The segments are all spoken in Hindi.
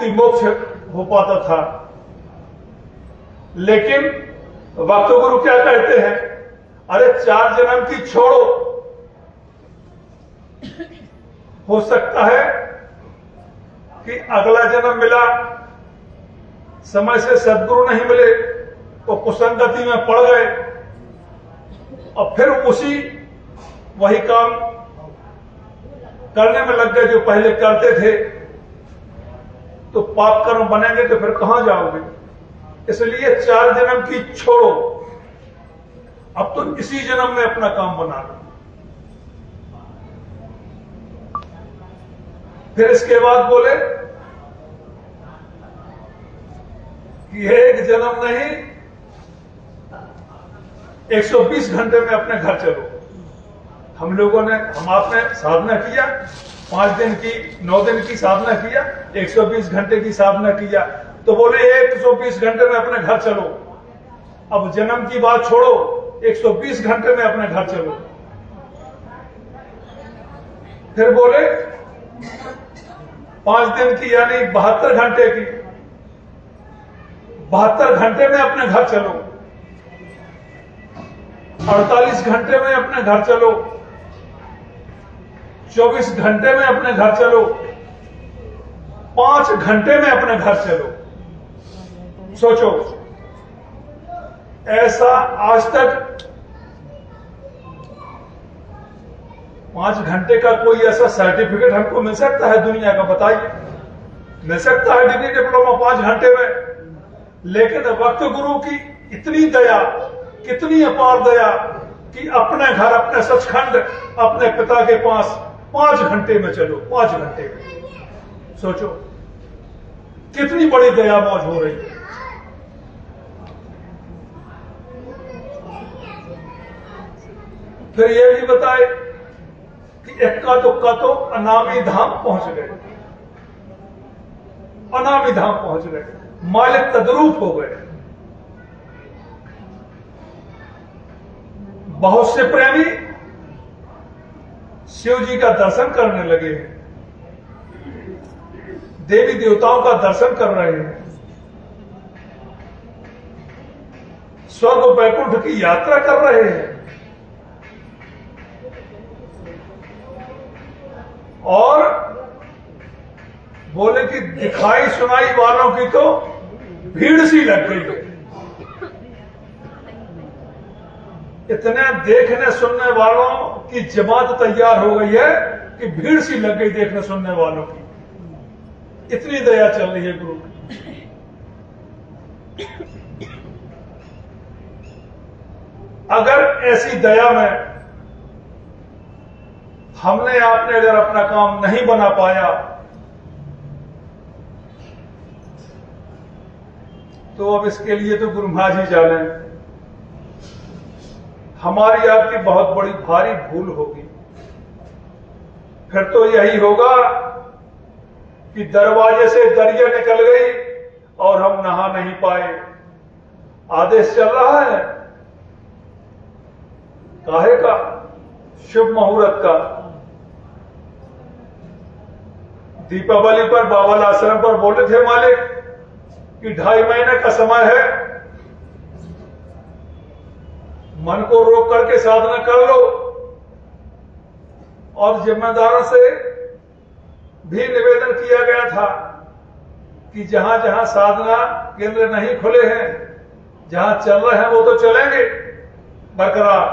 मुक्ति मोक्ष हो पाता था। लेकिन वक्त गुरु क्या कहते हैं, अरे 4 जन्म की छोड़ो, हो सकता है कि अगला जन्म मिला, समय से सद्गुरु नहीं मिले तो कुसंगति में पड़ गए और फिर वही काम करने में लग गए जो पहले करते थे, तो पाप कर्म बनेंगे तो फिर कहां जाओगे। इसलिए 4 जन्म की छोड़ो, अब तो इसी जन्म में अपना काम बना लो। फिर इसके बाद बोले कि 1 जन्म नहीं, 120 घंटे में अपने घर चलो। हम आपने साधना किया, 5 दिन की 9 दिन की साधना किया, 120 घंटे की साधना किया, तो बोले 120 घंटे में अपने घर चलो। अब जन्म की बात छोड़ो, 120 घंटे में अपने घर चलो। फिर बोले 5 दिन की यानी 72 घंटे की, 72 घंटे में अपने घर चलो। 48 घंटे में अपने घर चलो, 24 घंटे में अपने घर चलो, 5 घंटे में अपने घर चलो। सोचो, ऐसा आज तक 5 घंटे का कोई ऐसा सर्टिफिकेट हमको मिल सकता है दुनिया का? बताइए, मिल सकता है डिग्री डिप्लोमा 5 घंटे में? लेकिन वक्त गुरु की इतनी दया, कितनी अपार दया कि अपने घर, अपने सचखंड, अपने पिता के पास 5 घंटे में चलो। 5 घंटे में सोचो कितनी बड़ी दया मौज हो रही है। फिर ये भी बताए कि इक्का दुक्का तो अनामी धाम पहुंच गए, अनामी धाम पहुंच गए, मालिक तद्रूप हो गए। बहुत से प्रेमी शिव जी का दर्शन करने लगे हैं, देवी देवताओं का दर्शन कर रहे हैं, स्वर्ग वैकुंठ की यात्रा कर रहे हैं, और बोले कि दिखाई सुनाई वालों की तो भीड़ सी लग गई है। इतने देखने सुनने वालों की जमात तैयार हो गई है कि भीड़ सी लग गई देखने सुनने वालों की। इतनी दया चल रही है गुरु की। अगर ऐसी दया में हमने आपने अगर अपना काम नहीं बना पाया तो अब इसके लिए तो गुरु महाराज ही जाने। हमारी आपकी बहुत बड़ी भारी भूल होगी। फिर तो यही होगा कि दरवाजे से दरिया निकल गई और हम नहा नहीं पाए। आदेश चल रहा है काहे का? शुभ मुहूर्त का। दीपावली पर बावल आश्रम पर बोले थे मालिक कि 2.5 महीने का समय है, मन को रोक करके साधना कर लो। और जिम्मेदारों से भी निवेदन किया गया था कि जहां जहां साधना केंद्र नहीं खुले हैं, जहां चल रहे हैं वो तो चलेंगे बरकरार,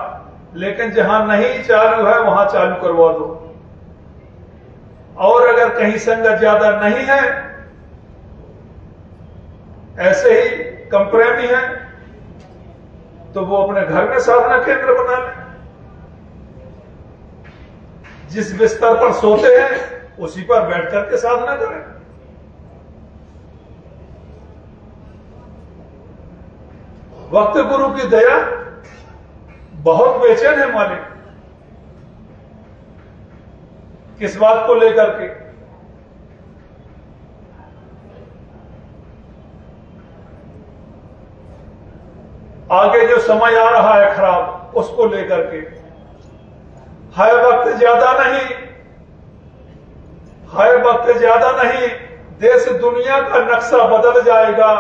लेकिन जहां नहीं चालू है वहां चालू करवा दो। और अगर कहीं संगत ज्यादा नहीं है, ऐसे ही कम प्रेमी है, तो वो अपने घर में साधना केंद्र बना ले। जिस बिस्तर पर सोते हैं उसी पर बैठ करके साधना करें। वक्त गुरु की दया बहुत बेचैन है मालिक। किस बात को लेकर के? आगे जो समय आ रहा है खराब, उसको लेकर के। है वक्त ज्यादा नहीं, है वक्त ज्यादा नहीं, देश दुनिया का नक्शा बदल जाएगा।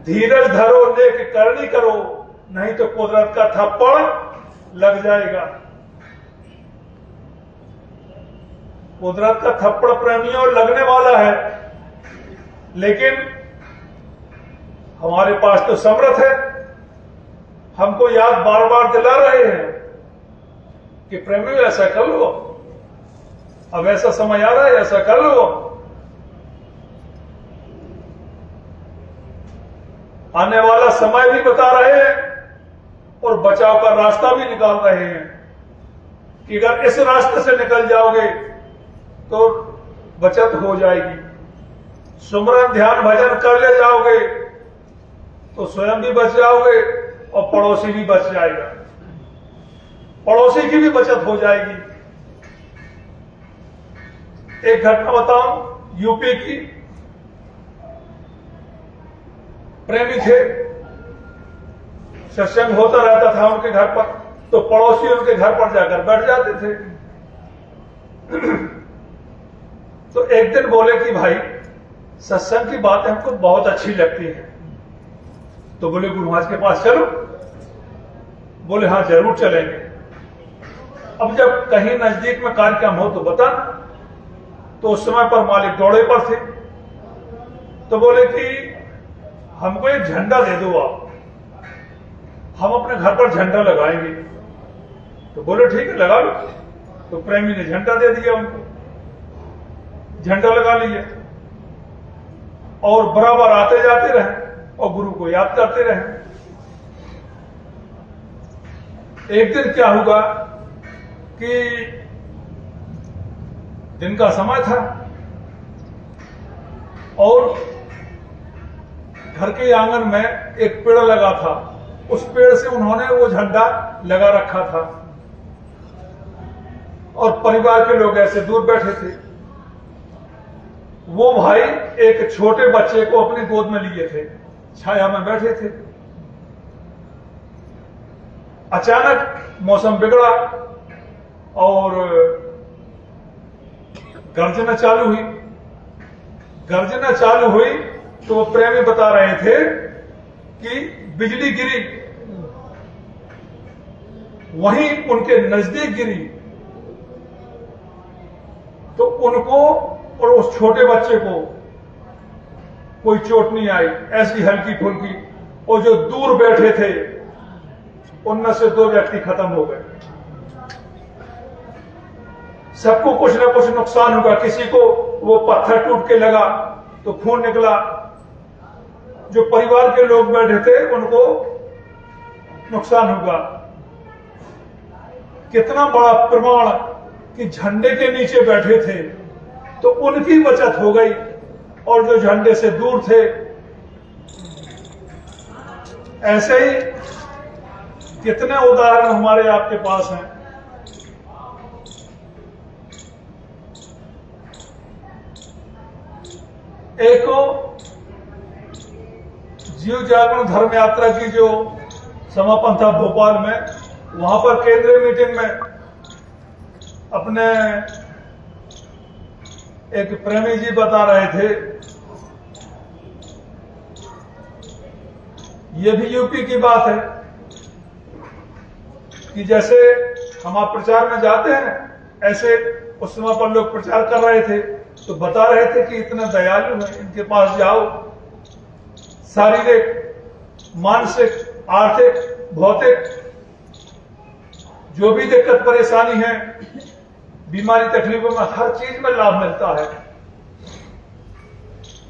धीरज धरो, नेक करनी करो, नहीं तो कुदरत का थप्पड़ लग जाएगा। कुदरत का थप्पड़ प्रेमियों लगने वाला है, लेकिन हमारे पास तो समर्थ है, हमको याद बार बार दिला रहे हैं कि प्रेमियों ऐसा कर लो, अब ऐसा समय आ रहा है, ऐसा कर लो। आने वाला समय भी बता रहे हैं और बचाव का रास्ता भी निकाल रहे हैं कि अगर इस रास्ते से निकल जाओगे तो बचत हो जाएगी। सुमरन ध्यान भजन कर ले जाओगे तो स्वयं भी बच जाओगे और पड़ोसी भी बच जाएगा, पड़ोसी की भी बचत हो जाएगी। एक घटना बताऊं, यूपी की। प्रेमी थे, सत्संग होता रहता था उनके घर पर, तो पड़ोसी उनके घर पर जाकर बैठ जाते थे। तो एक दिन बोले कि भाई सत्संग की बातें हमको बहुत अच्छी लगती है, तो बोले गुरु महाराज के पास चलो। बोले हाँ जरूर चलेंगे। अब जब कहीं नजदीक में कार्यक्रम हो तो बता। तो उस समय पर मालिक दौड़े पर थे, तो बोले कि हमको एक झंडा दे दो आप, हम अपने घर पर झंडा लगाएंगे। तो बोले ठीक है लगा लो। तो प्रेमी ने झंडा दे दिया उनको, झंडा लगा लिया और बराबर आते जाते रहे और गुरु को याद करते रहे। एक दिन क्या हुआ कि दिन का समय था और घर के आंगन में एक पेड़ लगा था, उस पेड़ से उन्होंने वो झंडा लगा रखा था और परिवार के लोग ऐसे दूर बैठे थे। वो भाई एक छोटे बच्चे को अपनी गोद में लिए थे, छाया में बैठे थे। अचानक मौसम बिगड़ा और गर्जना चालू हुई। गर्जना चालू हुई तो वो प्रेमी बता रहे थे कि बिजली गिरी, वहीं उनके नजदीक गिरी। तो उनको और उस छोटे बच्चे को कोई चोट नहीं आई, ऐसी हल्की फुल्की। और जो दूर बैठे थे उनमें से 2 व्यक्ति खत्म हो गए। सबको कुछ ना कुछ नुकसान होगा। किसी को वो पत्थर टूट के लगा तो खून निकला, जो परिवार के लोग बैठे थे उनको नुकसान होगा। कितना बड़ा प्रमाण कि झंडे के नीचे बैठे थे तो उनकी बचत हो गई और जो झंडे से दूर थे। ऐसे ही कितने उदाहरण हमारे आपके पास हैं। एक जीव जागरण धर्म यात्रा की जो समापन था भोपाल में, वहां पर केंद्रीय मीटिंग में अपने एक प्रेमी जी बता रहे थे, ये भी यूपी की बात है कि जैसे हम आप प्रचार में जाते हैं, ऐसे उस समय पर लोग प्रचार कर रहे थे तो बता रहे थे कि इतने दयालु हैं, इनके पास जाओ, शारीरिक, मानसिक, आर्थिक, भौतिक जो भी दिक्कत परेशानी है, बीमारी तकलीफों में हर चीज में लाभ मिलता है।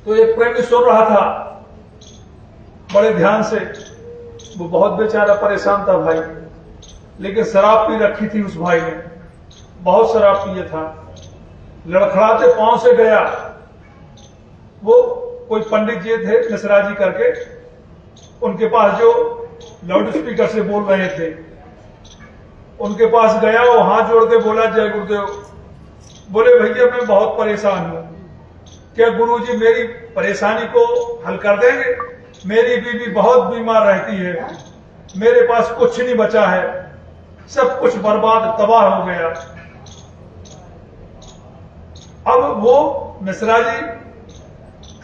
तो एक प्रेमी सुन रहा था बड़े ध्यान से, वो बहुत बेचारा परेशान था भाई, लेकिन शराब पी रखी थी उस भाई ने, बहुत शराब पिए था। लड़खड़ाते पांव से गया, वो कोई पंडित जी थे मिश्रा जी करके, उनके पास जो लाउड स्पीकर से बोल रहे थे, उनके पास गया, वो हाथ जोड़ के बोला जय गुरुदेव। बोले भैया मैं बहुत परेशान हूं, क्या गुरुजी मेरी परेशानी को हल कर देंगे? मेरी बीवी बहुत बीमार रहती है, मेरे पास कुछ नहीं बचा है, सब कुछ बर्बाद तबाह हो गया। अब वो मिश्रा जी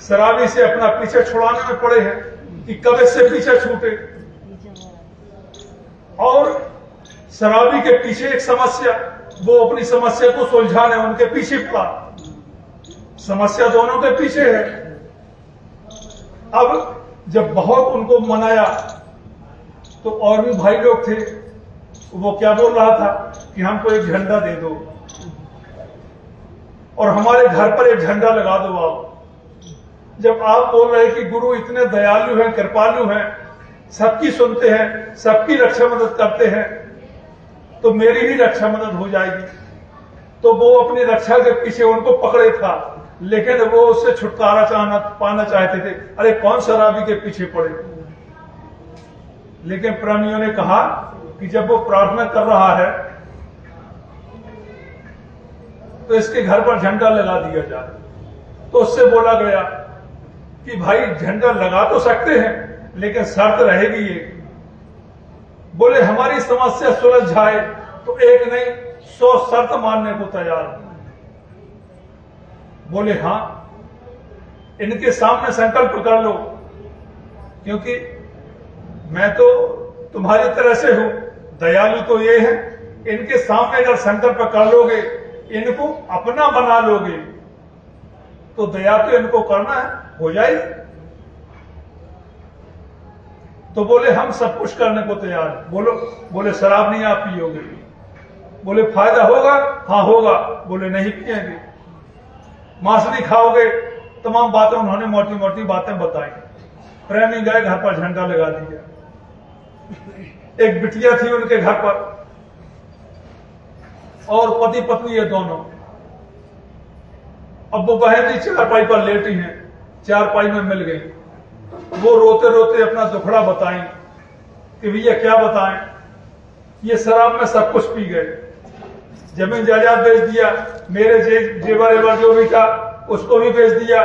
शराबी से अपना पीछे छुड़ाने में पड़े हैं कि कब इससे पीछे छूटे। और शराबी के पीछे एक समस्या, वो अपनी समस्या को सुलझाने उनके पीछे पड़ा। समस्या दोनों के पीछे है। अब जब बहुत उनको मनाया तो और भी भाई लोग थे, वो क्या बोल रहा था कि हमको एक झंडा दे दो और हमारे घर पर एक झंडा लगा दो आप। जब आप बोल रहे कि गुरु इतने दयालु हैं, कृपालु हैं, सबकी सुनते हैं, सबकी रक्षा मदद करते हैं, तो मेरी भी रक्षा मदद हो जाएगी। तो वो अपनी रक्षा के पीछे उनको पकड़े था, लेकिन वो उससे छुटकारा पाना चाहते थे। अरे कौन शराबी के पीछे पड़े। लेकिन प्रेमियों ने कहा कि जब वो प्रार्थना कर रहा है तो इसके घर पर झंडा लगा दिया जाए। तो उससे बोला गया कि भाई झंडा लगा तो सकते हैं, लेकिन शर्त रहेगी ये। बोले हमारी समस्या सुलझ जाए तो एक नहीं 100 शर्त मानने को तैयार। बोले हाँ, इनके सामने संकल्प कर लो, क्योंकि मैं तो तुम्हारी तरह से हूं, दयालु तो ये है। इनके सामने अगर संकल्प कर लोगे, इनको अपना बना लोगे, तो दया तो इनको करना है, हो जाएगी। तो बोले हम सब कुछ करने को तैयार। बोले शराब नहीं आप पियोगे। बोले फायदा होगा? हाँ होगा। बोले नहीं पिएंगे। मांस नहीं खाओगे? तमाम बातें उन्होंने मोटी मोटी बातें बताई। प्रेमी गए, घर पर झंडा लगा दिया। एक बिटिया थी उनके घर पर और पति पत्नी ये दोनों। अब वो बहन जी चारपाई पर लेटी हैं, चारपाई में मिल गई। वो रोते रोते अपना दुखड़ा बताएं कि भैया क्या बताएं, ये शराब में सब कुछ पी गए, जमीन जायदाद बेच दिया, मेरे जेवर एवर जो भी था उसको भी बेच दिया,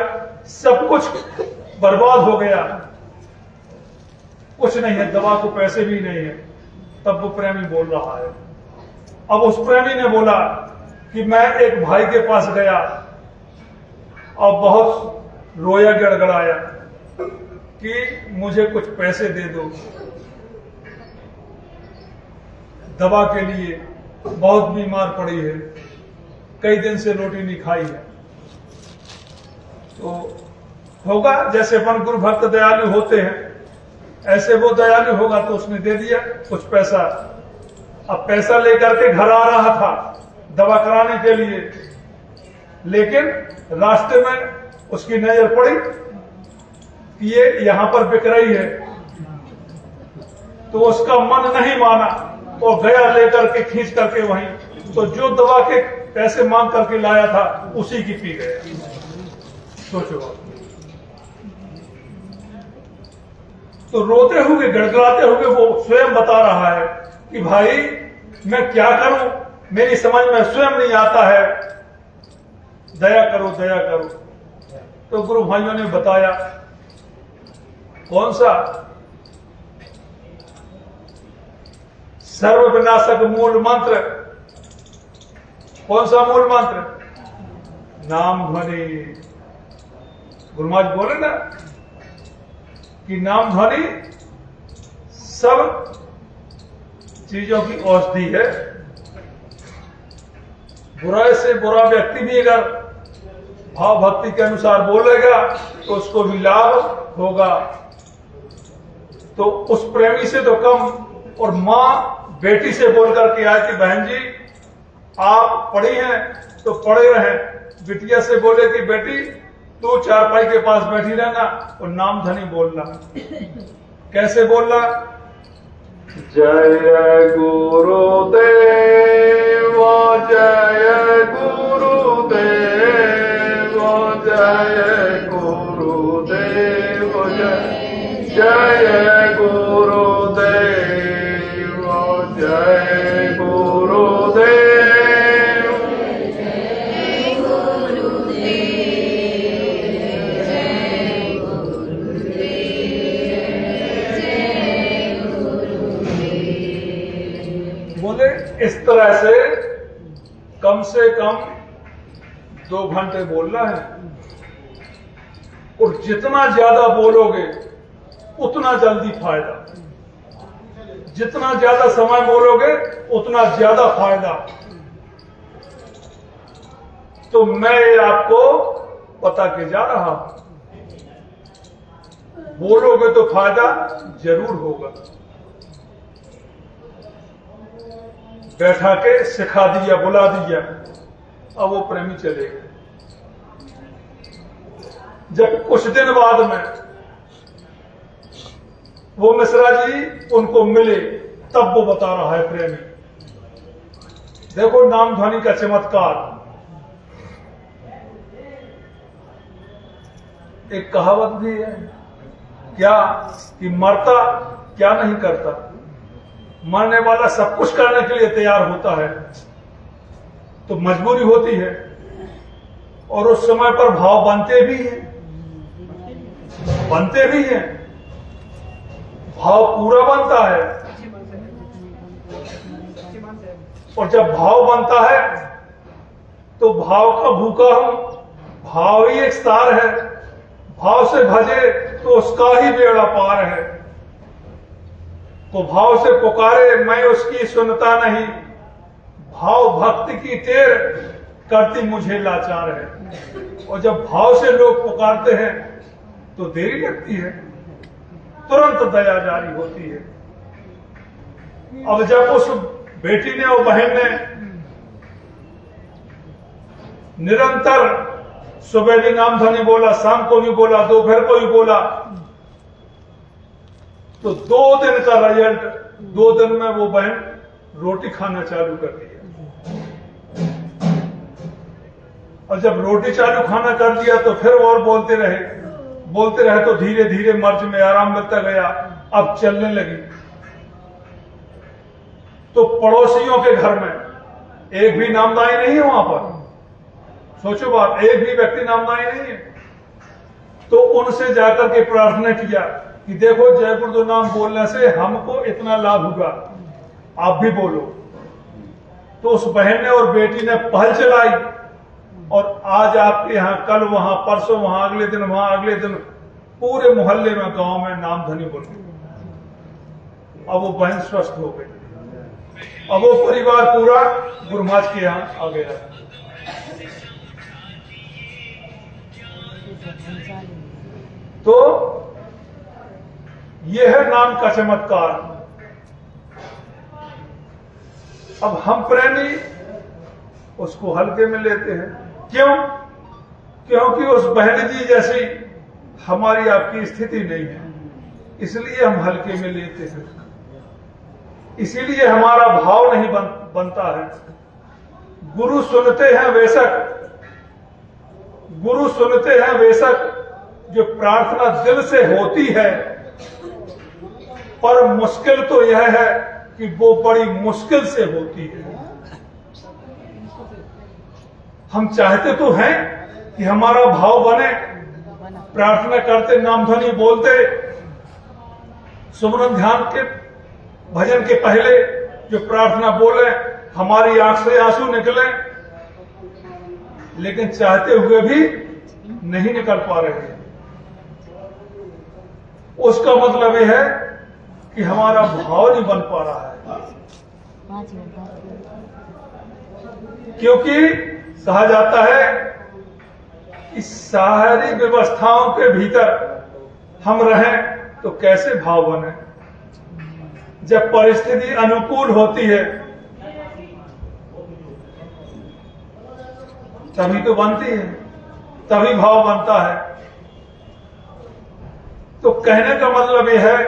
सब कुछ बर्बाद हो गया, कुछ नहीं है, दवा को पैसे भी नहीं है। तब वो प्रेमी बोल रहा है। अब उस प्रेमी ने बोला कि मैं एक भाई के पास गया और बहुत रोया, गड़गड़ाया कि मुझे कुछ पैसे दे दो दवा के लिए, बहुत बीमार पड़ी है, कई दिन से रोटी नहीं खाई है। तो होगा जैसे अपन गुरु भक्त दयालु होते हैं, ऐसे वो दयालु होगा। तो उसने दे दिया कुछ पैसा। अब पैसा लेकर के घर आ रहा था दवा कराने के लिए, लेकिन रास्ते में उसकी नजर पड़ी कि ये यहां पर बिक रही है। तो उसका मन नहीं माना और गया लेकर के खींच करके वहीं। तो जो दवा के पैसे मांग करके लाया था उसी की पी गया। सोचो। तो रोते हुए, गड़गड़ाते हुए वो स्वयं बता रहा है कि भाई मैं क्या करूं, मेरी समझ में स्वयं नहीं आता है, दया करो, दया करो। तो गुरु भाइयों ने बताया कौन सा? सर्व विनाशक मूल मंत्र। कौन सा मूल मंत्र? नाम ध्वनि। गुरु महाराज बोले ना कि नाम ध्वनि सब चीजों की औषधि है। बुराई से बुरा व्यक्ति भी अगर भाव भक्ति के अनुसार बोलेगा तो उसको भी लाभ होगा। तो उस प्रेमी से तो कम। और मां बेटी से बोल करके आई कि बहन जी आप पढ़ी हैं तो पढ़े रहे। बिटिया से बोले कि बेटी तू चारपाई के पास बैठी रहना और नाम धनी बोलना। कैसे बोलना? जय गुरुदेव, जय गुरुदेव, जय गुरुदेव, जय गुरुदेव, जय गुरुदेव। बोले इस तरह से कम 2 घंटे बोलना है, और जितना ज्यादा बोलोगे उतना जल्दी फायदा, जितना ज्यादा समय बोलोगे उतना ज्यादा फायदा। तो मैं ये आपको बता के जा रहा हूं, बोलोगे तो फायदा जरूर होगा। बैठा के सिखा दिया, बुला दिया, अब वो प्रेमी चले गए। जब कुछ दिन बाद में वो मिश्रा जी उनको मिले, तब वो बता रहा है प्रेमी, देखो नाम ध्वनि का चमत्कार। एक कहावत भी है क्या कि मरता क्या नहीं करता, मरने वाला सब कुछ करने के लिए तैयार होता है, तो मजबूरी होती है, और उस समय पर भाव बनते भी हैं, बनते भी हैं, भाव पूरा बनता है। और जब भाव बनता है तो भाव का भूखा हम, भाव ही एक सार है, भाव से भजे तो उसका ही बेड़ा पार है। तो भाव से पुकारे मैं उसकी सुनता नहीं, भाव भक्ति की टेर करती मुझे लाचार है। और जब भाव से लोग पुकारते हैं तो देरी लगती है, तुरंत दया जारी होती है। अब जब उस बेटी ने और बहन ने निरंतर सुबह भी नाम ध्वनि बोला, शाम को भी बोला, दोपहर को भी बोला, तो 2 दिन का रिजल्ट, 2 दिन में वो बहन रोटी खाना चालू कर दिया। और जब रोटी चालू खाना कर दिया तो फिर और बोलते रहे तो धीरे धीरे मर्ज में आराम मिलता गया, अब चलने लगी। तो पड़ोसियों के घर में एक भी नामदाई नहीं है, वहां पर सोचो बात, एक भी व्यक्ति नामदाई नहीं है। तो उनसे जाकर के प्रार्थना किया कि देखो जय गुरुदेव नाम बोलने से हमको इतना लाभ हुआ, आप भी बोलो। तो उस बहन ने और बेटी ने पहल चलाई, और आज आपके यहां, कल वहां, परसों वहां, अगले दिन वहां, अगले दिन पूरे मोहल्ले में, गांव में नाम ध्वनि बोल गई। अब वो बहन स्वस्थ हो गई, अब वो परिवार पूरा गुरु महाराज के यहां आ गया। तो यह है नाम का चमत्कार। अब हम प्रेमी उसको हल्के में लेते हैं, क्यों? क्योंकि उस बहन जी जैसी हमारी आपकी स्थिति नहीं है, इसलिए हम हल्के में लेते हैं, इसीलिए हमारा भाव नहीं बनता है। गुरु सुनते हैं बेशक, गुरु सुनते हैं बेशक, जो प्रार्थना दिल से होती है, पर मुश्किल तो यह है कि वो बड़ी मुश्किल से होती है। हम चाहते तो हैं कि हमारा भाव बने, प्रार्थना करते, नाम ध्वनि बोलते, सुमरन ध्यान के भजन के पहले जो प्रार्थना बोले, हमारी आंख से आंसू निकले, लेकिन चाहते हुए भी नहीं निकल पा रहे हैं। उसका मतलब यह है कि हमारा भाव नहीं बन पा रहा है, क्योंकि कहा जाता है कि सारी व्यवस्थाओं के भीतर हम रहें तो कैसे भाव बने। जब परिस्थिति अनुकूल होती है तभी तो बनती है, तभी भाव बनता है। तो कहने का मतलब यह है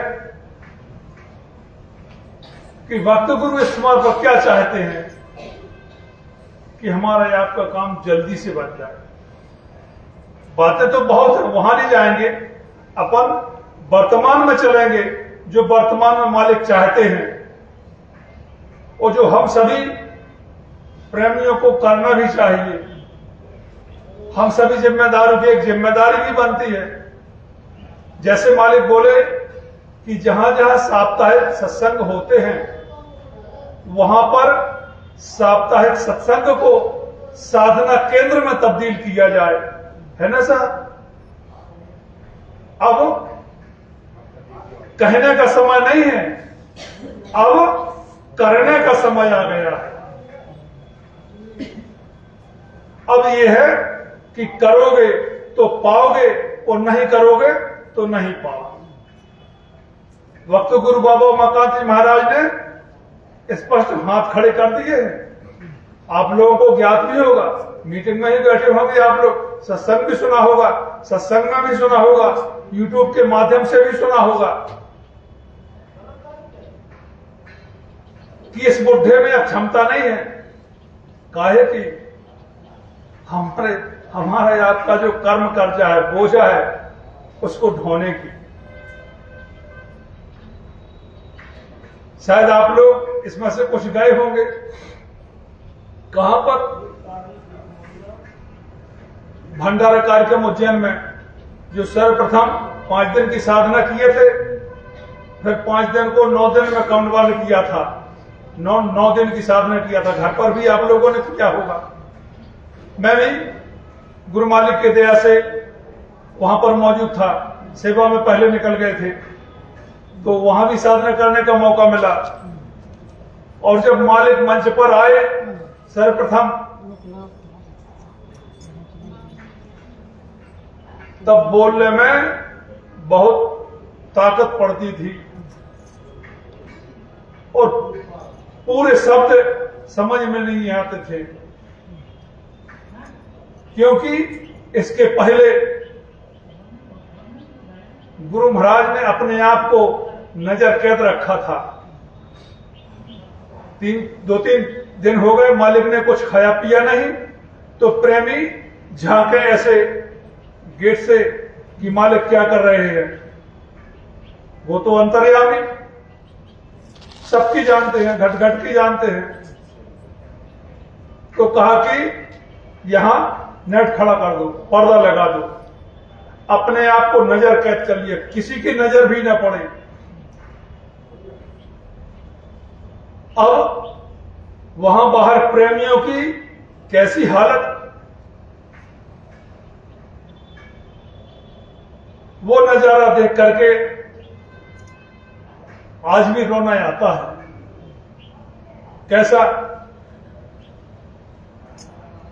कि भक्त गुरु इस समय पर क्या चाहते हैं कि हमारा या आपका काम जल्दी से बन जाए। बातें तो बहुत है, वहां नहीं जाएंगे, अपन वर्तमान में चलेंगे, जो वर्तमान में मालिक चाहते हैं, और जो हम सभी प्रेमियों को करना भी चाहिए। हम सभी जिम्मेदारों की एक जिम्मेदारी भी बनती है। जैसे मालिक बोले कि जहां जहां साप्ताहिक सत्संग होते हैं, वहां पर साप्ताहिक सत्संग को साधना केंद्र में तब्दील किया जाए, है ना साहब? अब कहने का समय नहीं है, अब करने का समय आ गया है। अब यह है कि करोगे तो पाओगे और नहीं करोगे तो नहीं पाओगे। वक्त गुरु बाबा उमाकांत जी महाराज ने स्पष्ट हाथ खड़े कर दिए हैं। आप लोगों को ज्ञात भी होगा, मीटिंग में ही बैठे होंगे आप लोग, सत्संग भी सुना होगा, सत्संग में भी सुना होगा, यूट्यूब के माध्यम से भी सुना होगा कि इस बुढ़े में अब क्षमता नहीं है, काहे कि हमारे आपका जो कर्म कर्जा है, बोझा है, उसको ढोने की। शायद आप लोग इसमें से कुछ गए होंगे, कहां पर? भंडारा कार्यक्रम उज्जैन में, जो सर्वप्रथम 5 दिन की साधना किए थे, फिर 5 दिन को 9 दिन में काउंटवाल किया था, 9 दिन की साधना किया था। घर पर भी आप लोगों ने किया होगा। मैं भी गुरु मालिक के दया से वहां पर मौजूद था, सेवा में पहले निकल गए थे, तो वहां भी साधना करने का मौका मिला। और जब मालिक मंच पर आए सर्वप्रथम, तब बोलने में बहुत ताकत पड़ती थी और पूरे शब्द समझ में नहीं आते थे, क्योंकि इसके पहले गुरु महाराज ने अपने आप को नजर कैद रखा था। 2-3 दिन हो गए, मालिक ने कुछ खाया पिया नहीं, तो प्रेमी झांके ऐसे गेट से कि मालिक क्या कर रहे हैं। वो तो अंतर्यामी, सबकी जानते हैं, घट घट की जानते हैं। तो कहा कि यहां नेट खड़ा कर दो, पर्दा लगा दो, अपने आप को नजर कैद कर लिए, किसी की नजर भी ना पड़े। अब वहां बाहर प्रेमियों की कैसी हालत, वो नजारा देख करके आज भी रोना आता है। कैसा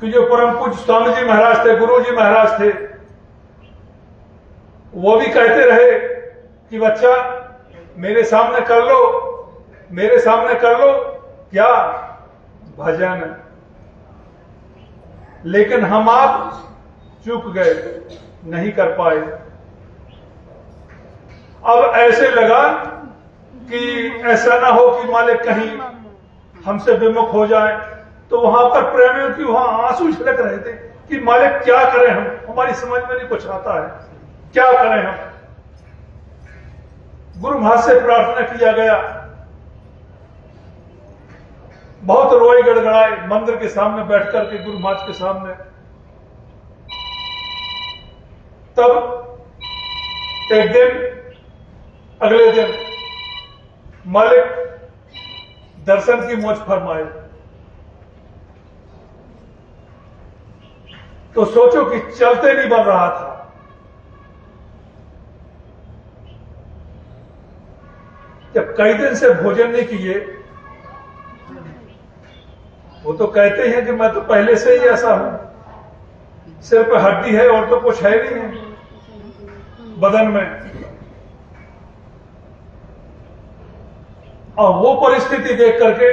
कि जो परम पूज्य स्वामी जी महाराज थे, गुरु जी महाराज थे, वो भी कहते रहे कि बच्चा मेरे सामने कर लो, मेरे सामने कर लो क्या भजन, लेकिन हम आप चूक गए, नहीं कर पाए। अब ऐसे लगा कि ऐसा ना हो कि मालिक कहीं हमसे विमुख हो जाए, तो वहां पर प्रेमियों की वहां आंसू छलक रहे थे कि मालिक क्या करें हम, हमारी समझ में नहीं कुछ आता है, क्या करें हम। गुरु महाराज से प्रार्थना किया गया, बहुत रोए गड़गड़ाए मंदिर के सामने बैठ करके, गुरु महाराज के सामने। तब एक दिन, अगले दिन मालिक दर्शन की मौज फरमाए। तो सोचो कि चलते नहीं बन रहा था, जब कई दिन से भोजन नहीं किए, वो तो कहते हैं कि मैं तो पहले से ही ऐसा हूं, सिर पे हड्डी है और तो कुछ है नहीं है बदन में। और वो परिस्थिति देख करके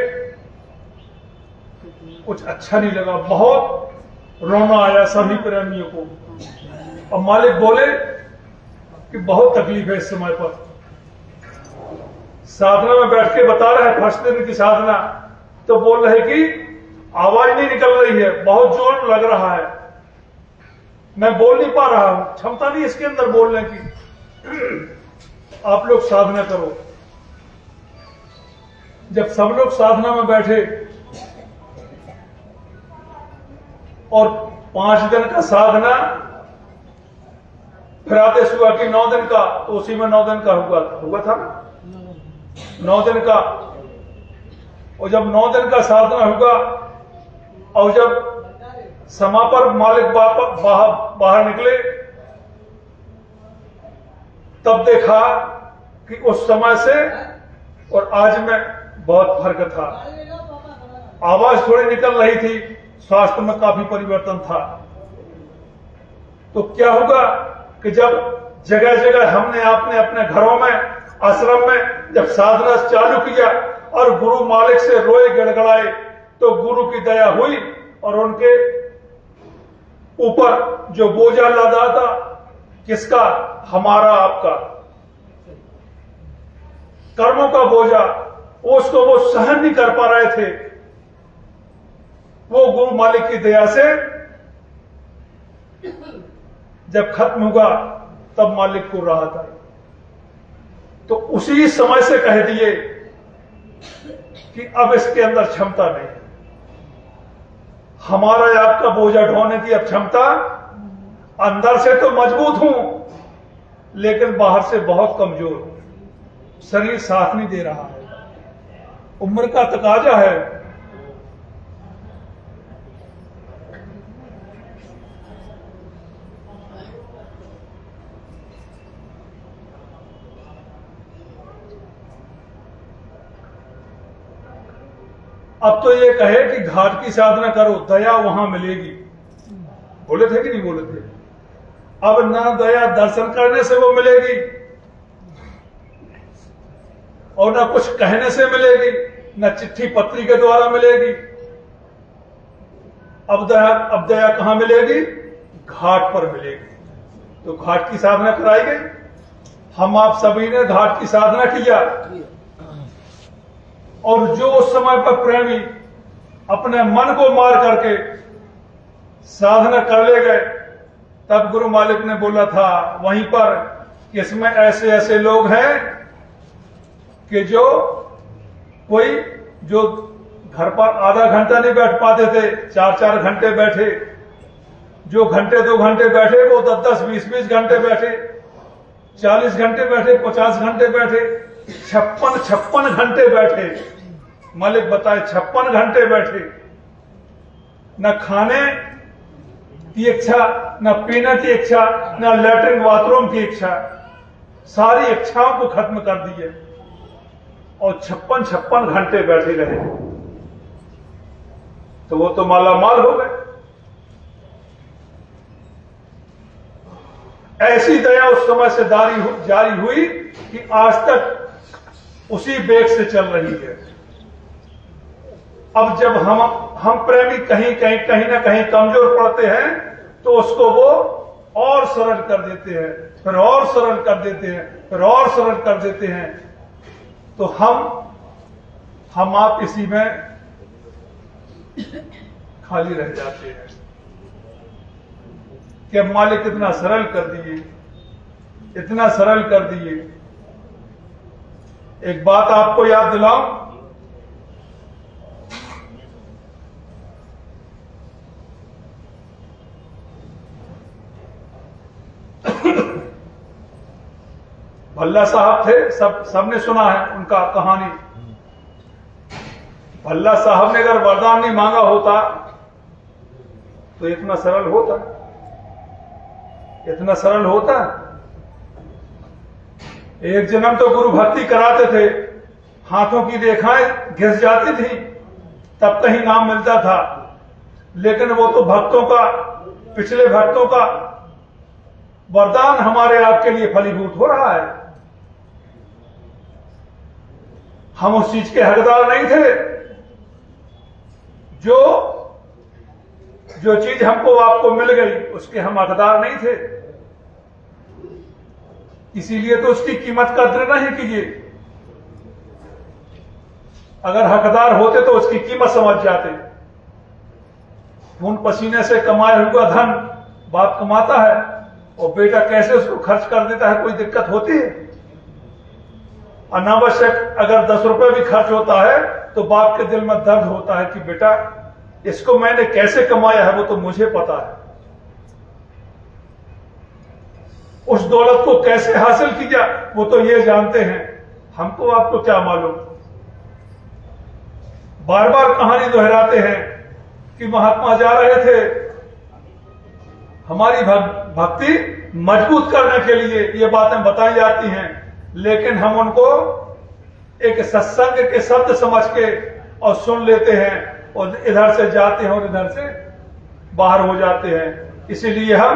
कुछ अच्छा नहीं लगा, बहुत रोना आया सभी प्रेमियों को। और मालिक बोले कि बहुत तकलीफ है इस समय पर। साधना में बैठ के बता रहे हैं, फर्स्ट दिन की साधना, तो बोल रहे कि आवाज नहीं निकल रही है, बहुत जोर लग रहा है, मैं बोल नहीं पा रहा हूं, क्षमता नहीं इसके अंदर बोलने की। आप लोग साधना करो। जब सब लोग साधना में बैठे और 5 दिन का साधना, फिर आदेश हुआ कि 9 दिन का, तो उसी में 9 दिन का हुआ था ना, 9 दिन का। और जब 9 दिन का साधना हुआ और जब समा पर मालिक बाहर निकले, तब देखा कि उस समय से और आज में बहुत फर्क था। आवाज थोड़ी निकल रही थी, स्वास्थ्य में काफी परिवर्तन था। तो क्या होगा कि जब जगह जगह हमने आपने अपने घरों में, आश्रम में जब साधना चालू किया और गुरु मालिक से रोए गड़गड़ाए, तो गुरु की दया हुई और उनके ऊपर जो बोझा लदा था, किसका? हमारा, आपका कर्मों का बोझा, उसको वो सहन नहीं कर पा रहे थे। वो गुरु मालिक की दया से जब खत्म हुआ, तब मालिक को राहत आई। तो उसी समय से कह दिए कि अब इसके अंदर क्षमता नहीं है। हमारा या आपका बोझा ढोने की अब क्षमता, अंदर से तो मजबूत हूं लेकिन बाहर से बहुत कमजोर हूं। शरीर साथ नहीं दे रहा है, उम्र का तकाजा है। अब तो ये कहे कि घाट की साधना करो, दया वहां मिलेगी। बोले थे कि नहीं बोले थे? अब ना दया दर्शन करने से वो मिलेगी और ना कुछ कहने से मिलेगी, ना चिट्ठी पत्री के द्वारा मिलेगी। अब दया कहां मिलेगी? घाट पर मिलेगी। तो घाट की साधना कराई गई। हम आप सभी ने घाट की साधना किया और जो उस समय पर प्रेमी अपने मन को मार करके साधना कर ले गए, तब गुरु मालिक ने बोला था वहीं पर कि इसमें ऐसे ऐसे लोग हैं कि जो घर पर आधा घंटा नहीं बैठ पाते थे, 4-4 घंटे बैठे। जो घंटे 2 घंटे बैठे वो 10-10, 20-20 घंटे बैठे, 40 घंटे बैठे, 50 घंटे बैठे, 56 घंटे बैठे। मालिक बताए 56 घंटे बैठे, न खाने की इच्छा, न पीने की इच्छा, न लैट्रिन बाथरूम की इच्छा, सारी इच्छाओं को खत्म कर दिए और 56 घंटे बैठे रहे। तो वो तो मालामाल हो गए। ऐसी दया उस समय से जारी हुई कि आज तक उसी वेग से चल रही है। अब जब हम प्रेमी कहीं ना कहीं कमजोर पड़ते हैं, तो उसको वो और सरल कर देते हैं, फिर और सरल कर देते हैं, फिर और सरल कर देते हैं। तो हम आप इसी में खाली रह जाते हैं कि मालिक इतना सरल कर दिए, इतना सरल कर दिए। एक बात आपको याद दिलाऊं, भल्ला साहब थे, सबने सुना है उनका कहानी। भल्ला साहब ने अगर वरदान नहीं मांगा होता तो इतना सरल होता, इतना सरल होता। एक जन्म तो गुरु भक्ति कराते थे, हाथों की रेखाएं घिस जाती थी, तब कहीं नाम मिलता था। लेकिन वो तो भक्तों का, पिछले भक्तों का वरदान हमारे आपके लिए फलीभूत हो रहा है। हम उस चीज के हकदार नहीं थे। जो चीज हमको आपको मिल गई उसके हम हकदार नहीं थे, इसीलिए तो उसकी कीमत कदर नहीं कीजिए। अगर हकदार होते तो उसकी कीमत समझ जाते। खून पसीने से कमाया हुआ धन बाप कमाता है और बेटा कैसे उसको खर्च कर देता है, कोई दिक्कत होती है? अनावश्यक अगर 10 रुपए भी खर्च होता है तो बाप के दिल में दर्द होता है कि बेटा इसको मैंने कैसे कमाया है वो तो मुझे पता है, उस दौलत को कैसे हासिल किया वो तो ये जानते हैं, हमको आपको क्या मालूम। बार बार कहानी दोहराते हैं कि महात्मा जा रहे थे हमारी भक्ति मजबूत करने के लिए ये बातें बताई जाती हैं, लेकिन हम उनको एक सत्संग के शब्द समझ के और सुन लेते हैं और इधर से जाते हैं और इधर से बाहर हो जाते हैं। इसीलिए हम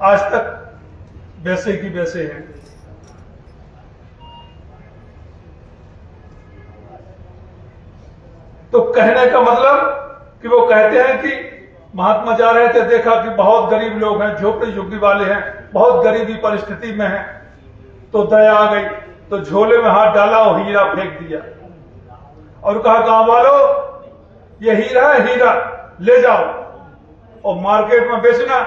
आज तक वैसे की वैसे हैं। तो कहने का मतलब कि वो कहते हैं कि महात्मा जा रहे थे, देखा कि बहुत गरीब लोग हैं, झोपड़ी झुग्गी वाले हैं, बहुत गरीबी परिस्थिति में हैं, तो दया आ गई, तो झोले में हाथ डाला और हीरा फेंक दिया और कहा गांव वालों ये हीरा है, हीरा ले जाओ और मार्केट में बेचना,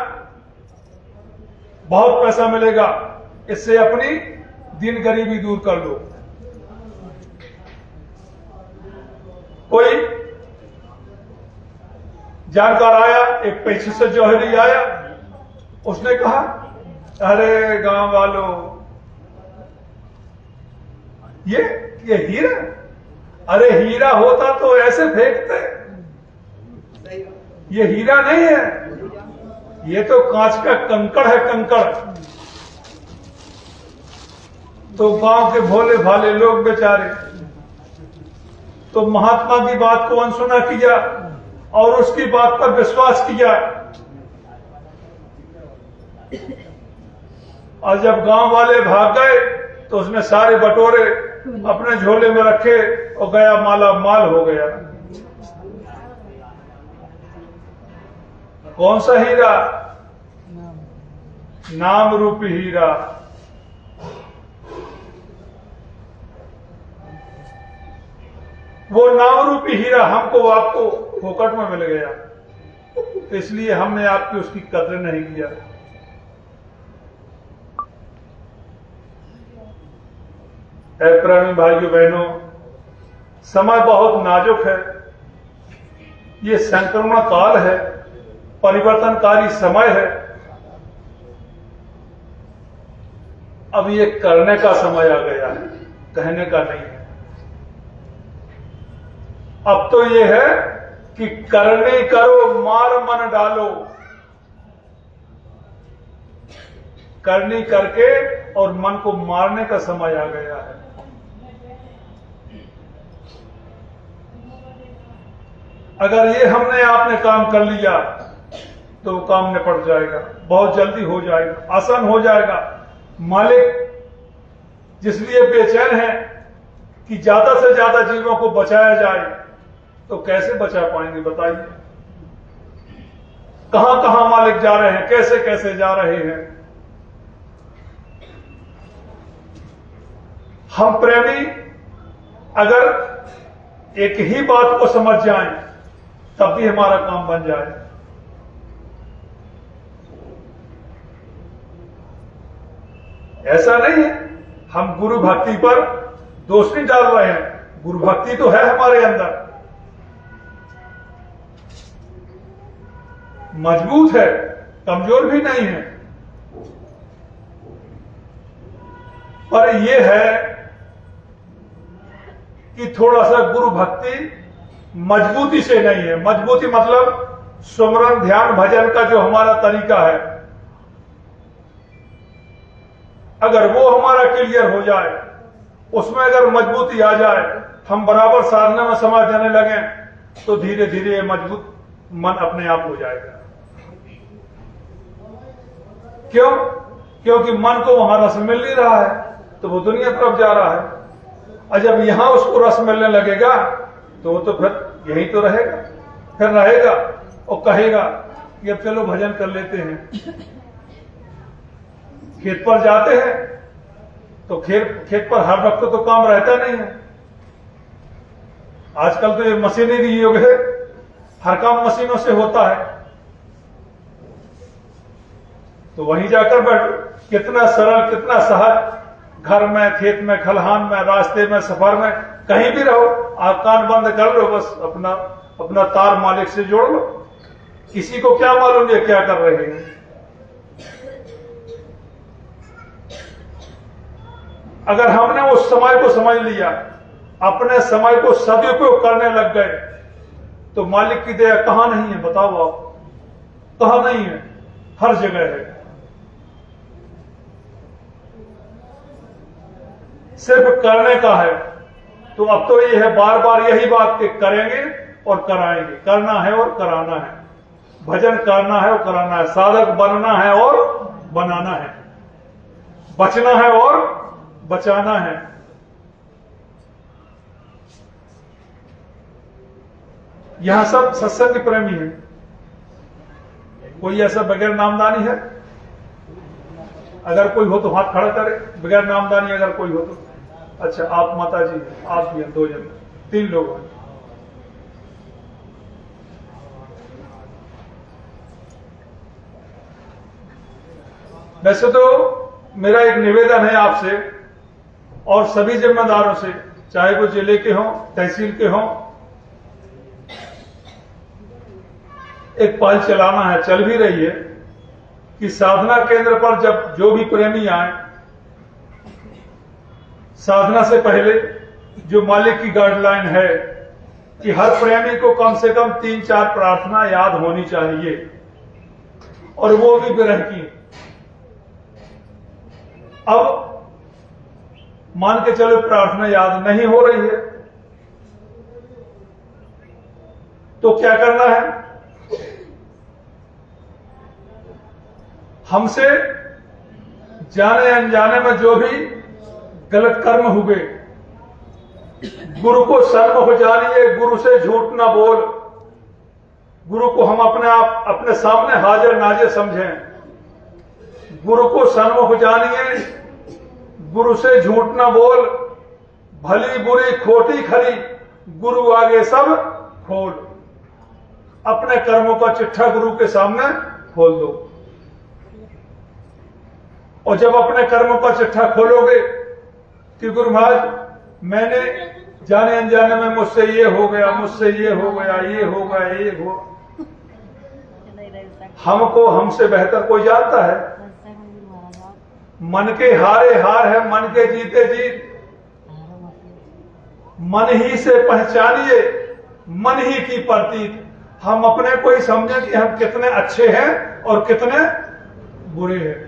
बहुत पैसा मिलेगा, इससे अपनी दिन गरीबी दूर कर लो। कोई जानकार आया, एक पैसे से जौहरी आया, उसने कहा अरे गांव वालों ये हीरा, अरे हीरा होता तो ऐसे फेंकते, ये हीरा नहीं है, ये तो कांच का कंकड़ है, कंकड़। तो गांव के भोले भाले लोग बेचारे तो महात्मा की बात को अनसुना किया और उसकी बात पर विश्वास किया, और जब गांव वाले भाग गए तो उसने सारे बटोरे अपने झोले में रखे और गया, माला माल हो गया। कौन सा हीरा? नाम रूपी हीरा। वो नाम रूपी हीरा हमको आपको फोकट में मिल गया, तो इसलिए हमने आपकी उसकी कदर नहीं किया। ऐ प्रेमी भाइयों बहनों, समय बहुत नाजुक है, ये संक्रमण काल है, परिवर्तनकारी समय है। अब ये करने का समय आ गया है, कहने का नहीं है। अब तो ये है कि करने करो, मार मन डालो, करनी करके और मन को मारने का समय आ गया है। अगर ये हमने आपने काम कर लिया तो वो काम निपट जाएगा, बहुत जल्दी हो जाएगा, आसान हो जाएगा। मालिक जिसलिए बेचैन है कि ज्यादा से ज्यादा जीवों को बचाया जाए, तो कैसे बचा पाएंगे बताइए? कहां कहां मालिक जा रहे हैं, कैसे कैसे जा रहे हैं। हम प्रेमी अगर एक ही बात को समझ जाएं तब भी हमारा काम बन जाए। ऐसा नहीं है हम गुरु भक्ति पर दोष नहीं डाल रहे हैं, गुरु भक्ति तो है हमारे अंदर, मजबूत है, कमजोर भी नहीं है। पर यह है कि थोड़ा सा गुरु भक्ति मजबूती से नहीं है। मजबूती मतलब सुमरन ध्यान भजन का जो हमारा तरीका है, अगर वो हमारा क्लियर हो जाए, उसमें अगर मजबूती आ जाए, हम बराबर साधना में समय देने लगे, तो धीरे धीरे ये मजबूत मन अपने आप हो जाएगा। क्यों? क्योंकि मन को वहां रस मिल नहीं रहा है, तो वो दुनिया तरफ जा रहा है, और जब यहां उसको रस मिलने लगेगा तो वो तो फिर यही तो रहेगा, फिर रहेगा और कहेगा कि अब चलो भजन कर लेते हैं। खेत पर जाते हैं तो खेत पर हर वक्त तो काम रहता नहीं है। आजकल तो ये मशीनरी युग है, हर काम मशीनों से होता है, तो वहीं जाकर बैठो, कितना सरल, कितना सहज। घर में, खेत में, खलिहान में, रास्ते में, सफर में, कहीं भी रहो, आप कान बंद कर लो, बस अपना तार मालिक से जोड़ लो। किसी को क्या मालूम ये क्या कर रहे हैं। अगर हमने उस समय को समझ लिया, अपने समय को सदुपयोग करने लग गए, तो मालिक की दया कहां नहीं है बताओ आप? कहां नहीं है? हर जगह है। सिर्फ करने का है। तो अब तो ये है बार बार यही बात कि करेंगे और कराएंगे, करना है और कराना है, भजन करना है और कराना है, साधक बनना है और बनाना है, बचना है और बचाना है। यहां सब सत्संग प्रेमी है। कोई ऐसा बगैर नामदानी है? अगर कोई हो तो हाथ खड़ा करे। बगैर नामदानी अगर कोई हो तो। अच्छा, आप माता जी हैं, आप भी हैं, 2 जन, 3 लोग हैं। वैसे तो मेरा एक निवेदन है आपसे और सभी जिम्मेदारों से, चाहे वो जिले के हों, तहसील के हों, एक पहल चलाना है, चल भी रही है, कि साधना केंद्र पर जब जो भी प्रेमी आए, साधना से पहले जो मालिक की गाइडलाइन है कि हर प्रेमी को कम से कम 3-4 प्रार्थना याद होनी चाहिए, और वो भी विरह की। अब मान के चलो प्रार्थना याद नहीं हो रही है, तो क्या करना है? हमसे जाने अनजाने में जो भी गलत कर्म हुए, गुरु को शर्म हो जानिए, गुरु से झूठ ना बोल, गुरु को हम अपने सामने हाजिर नाजिर समझें। गुरु को शर्म हो जानिए, गुरु से झूठ ना बोल, भली बुरी खोटी खरी, गुरु आगे सब खोल। अपने कर्मों का चिट्ठा गुरु के सामने खोल दो। और जब अपने कर्मों का चिट्ठा खोलोगे कि गुरु महाराज, मैंने जाने अनजाने में मुझसे ये हो गया, मुझसे ये हो गया, ये हो गया, ये हो, हमको हमसे बेहतर कोई जानता है? मन के हारे हार है, मन के जीते जीत। मन ही से पहचानिए, मन ही की प्रतीत। हम अपने को ही समझें कि हम कितने अच्छे हैं और कितने बुरे हैं।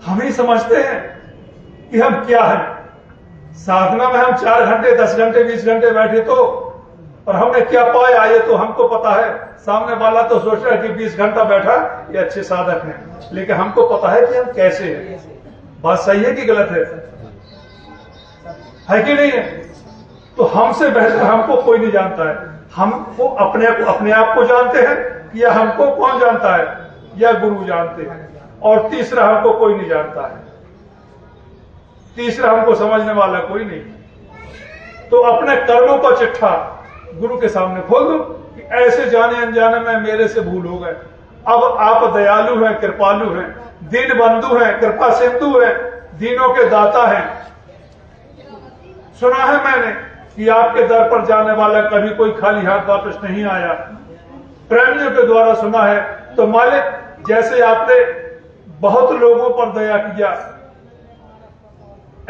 हम ही समझते हैं कि हम क्या हैं। साधना में हम 4 घंटे, 10 घंटे, 20 घंटे बैठे तो, और हमने क्या पाया ये तो हमको पता है। सामने वाला तो सोच रहा है कि 20 घंटा बैठा, ये अच्छे साधक हैं, लेकिन हमको पता है कि हम कैसे हैं। बात सही है कि गलत है कि नहीं है? तो हमसे बेहतर हमको कोई नहीं जानता है। हमको अपने आप को जानते हैं, या हमको कौन जानता है? या गुरु जानते हैं। और तीसरा हमको कोई नहीं जानता है। तीसरा हमको समझने वाला कोई नहीं। तो अपने कर्मों का चिट्ठा गुरु के सामने खोल दो कि ऐसे जाने अनजाने में मेरे से भूल हो गए। अब आप दयालु हैं, कृपालु हैं, दीन बंधु हैं, कृपा सिंधु हैं, दीनों के दाता हैं। सुना है मैंने कि आपके दर पर जाने वाला कभी कोई खाली हाथ वापस नहीं आया। प्रेमियों के द्वारा सुना है। तो मालिक, जैसे आपने बहुत लोगों पर दया किया,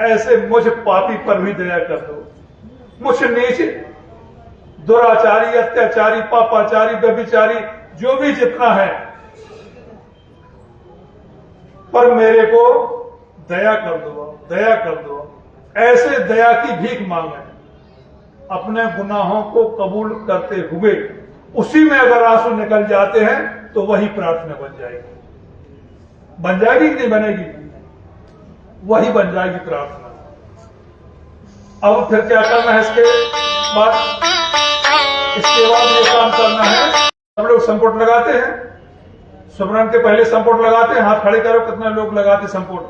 ऐसे मुझ पापी पर भी दया कर दो। मुझ नीच, दुराचारी, अत्याचारी, पापाचारी, व्यभिचारी, जो भी जितना है, पर मेरे को दया कर दो, दया कर दो। ऐसे दया की भीख मांगे, अपने गुनाहों को कबूल करते हुए उसी में अगर आंसू निकल जाते हैं तो वही प्रार्थना बन जाएगी। बन जाएगी कि नहीं बनेगी? वही बन जाएगी प्रार्थना। अब फिर क्या करना है इसके बाद? इसके बाद ये काम करना है, सब लोग संपुट लगाते हैं। सुमरन के पहले संपुट लगाते हैं। हाथ खड़े करो, कितने लोग लगाते संपुट?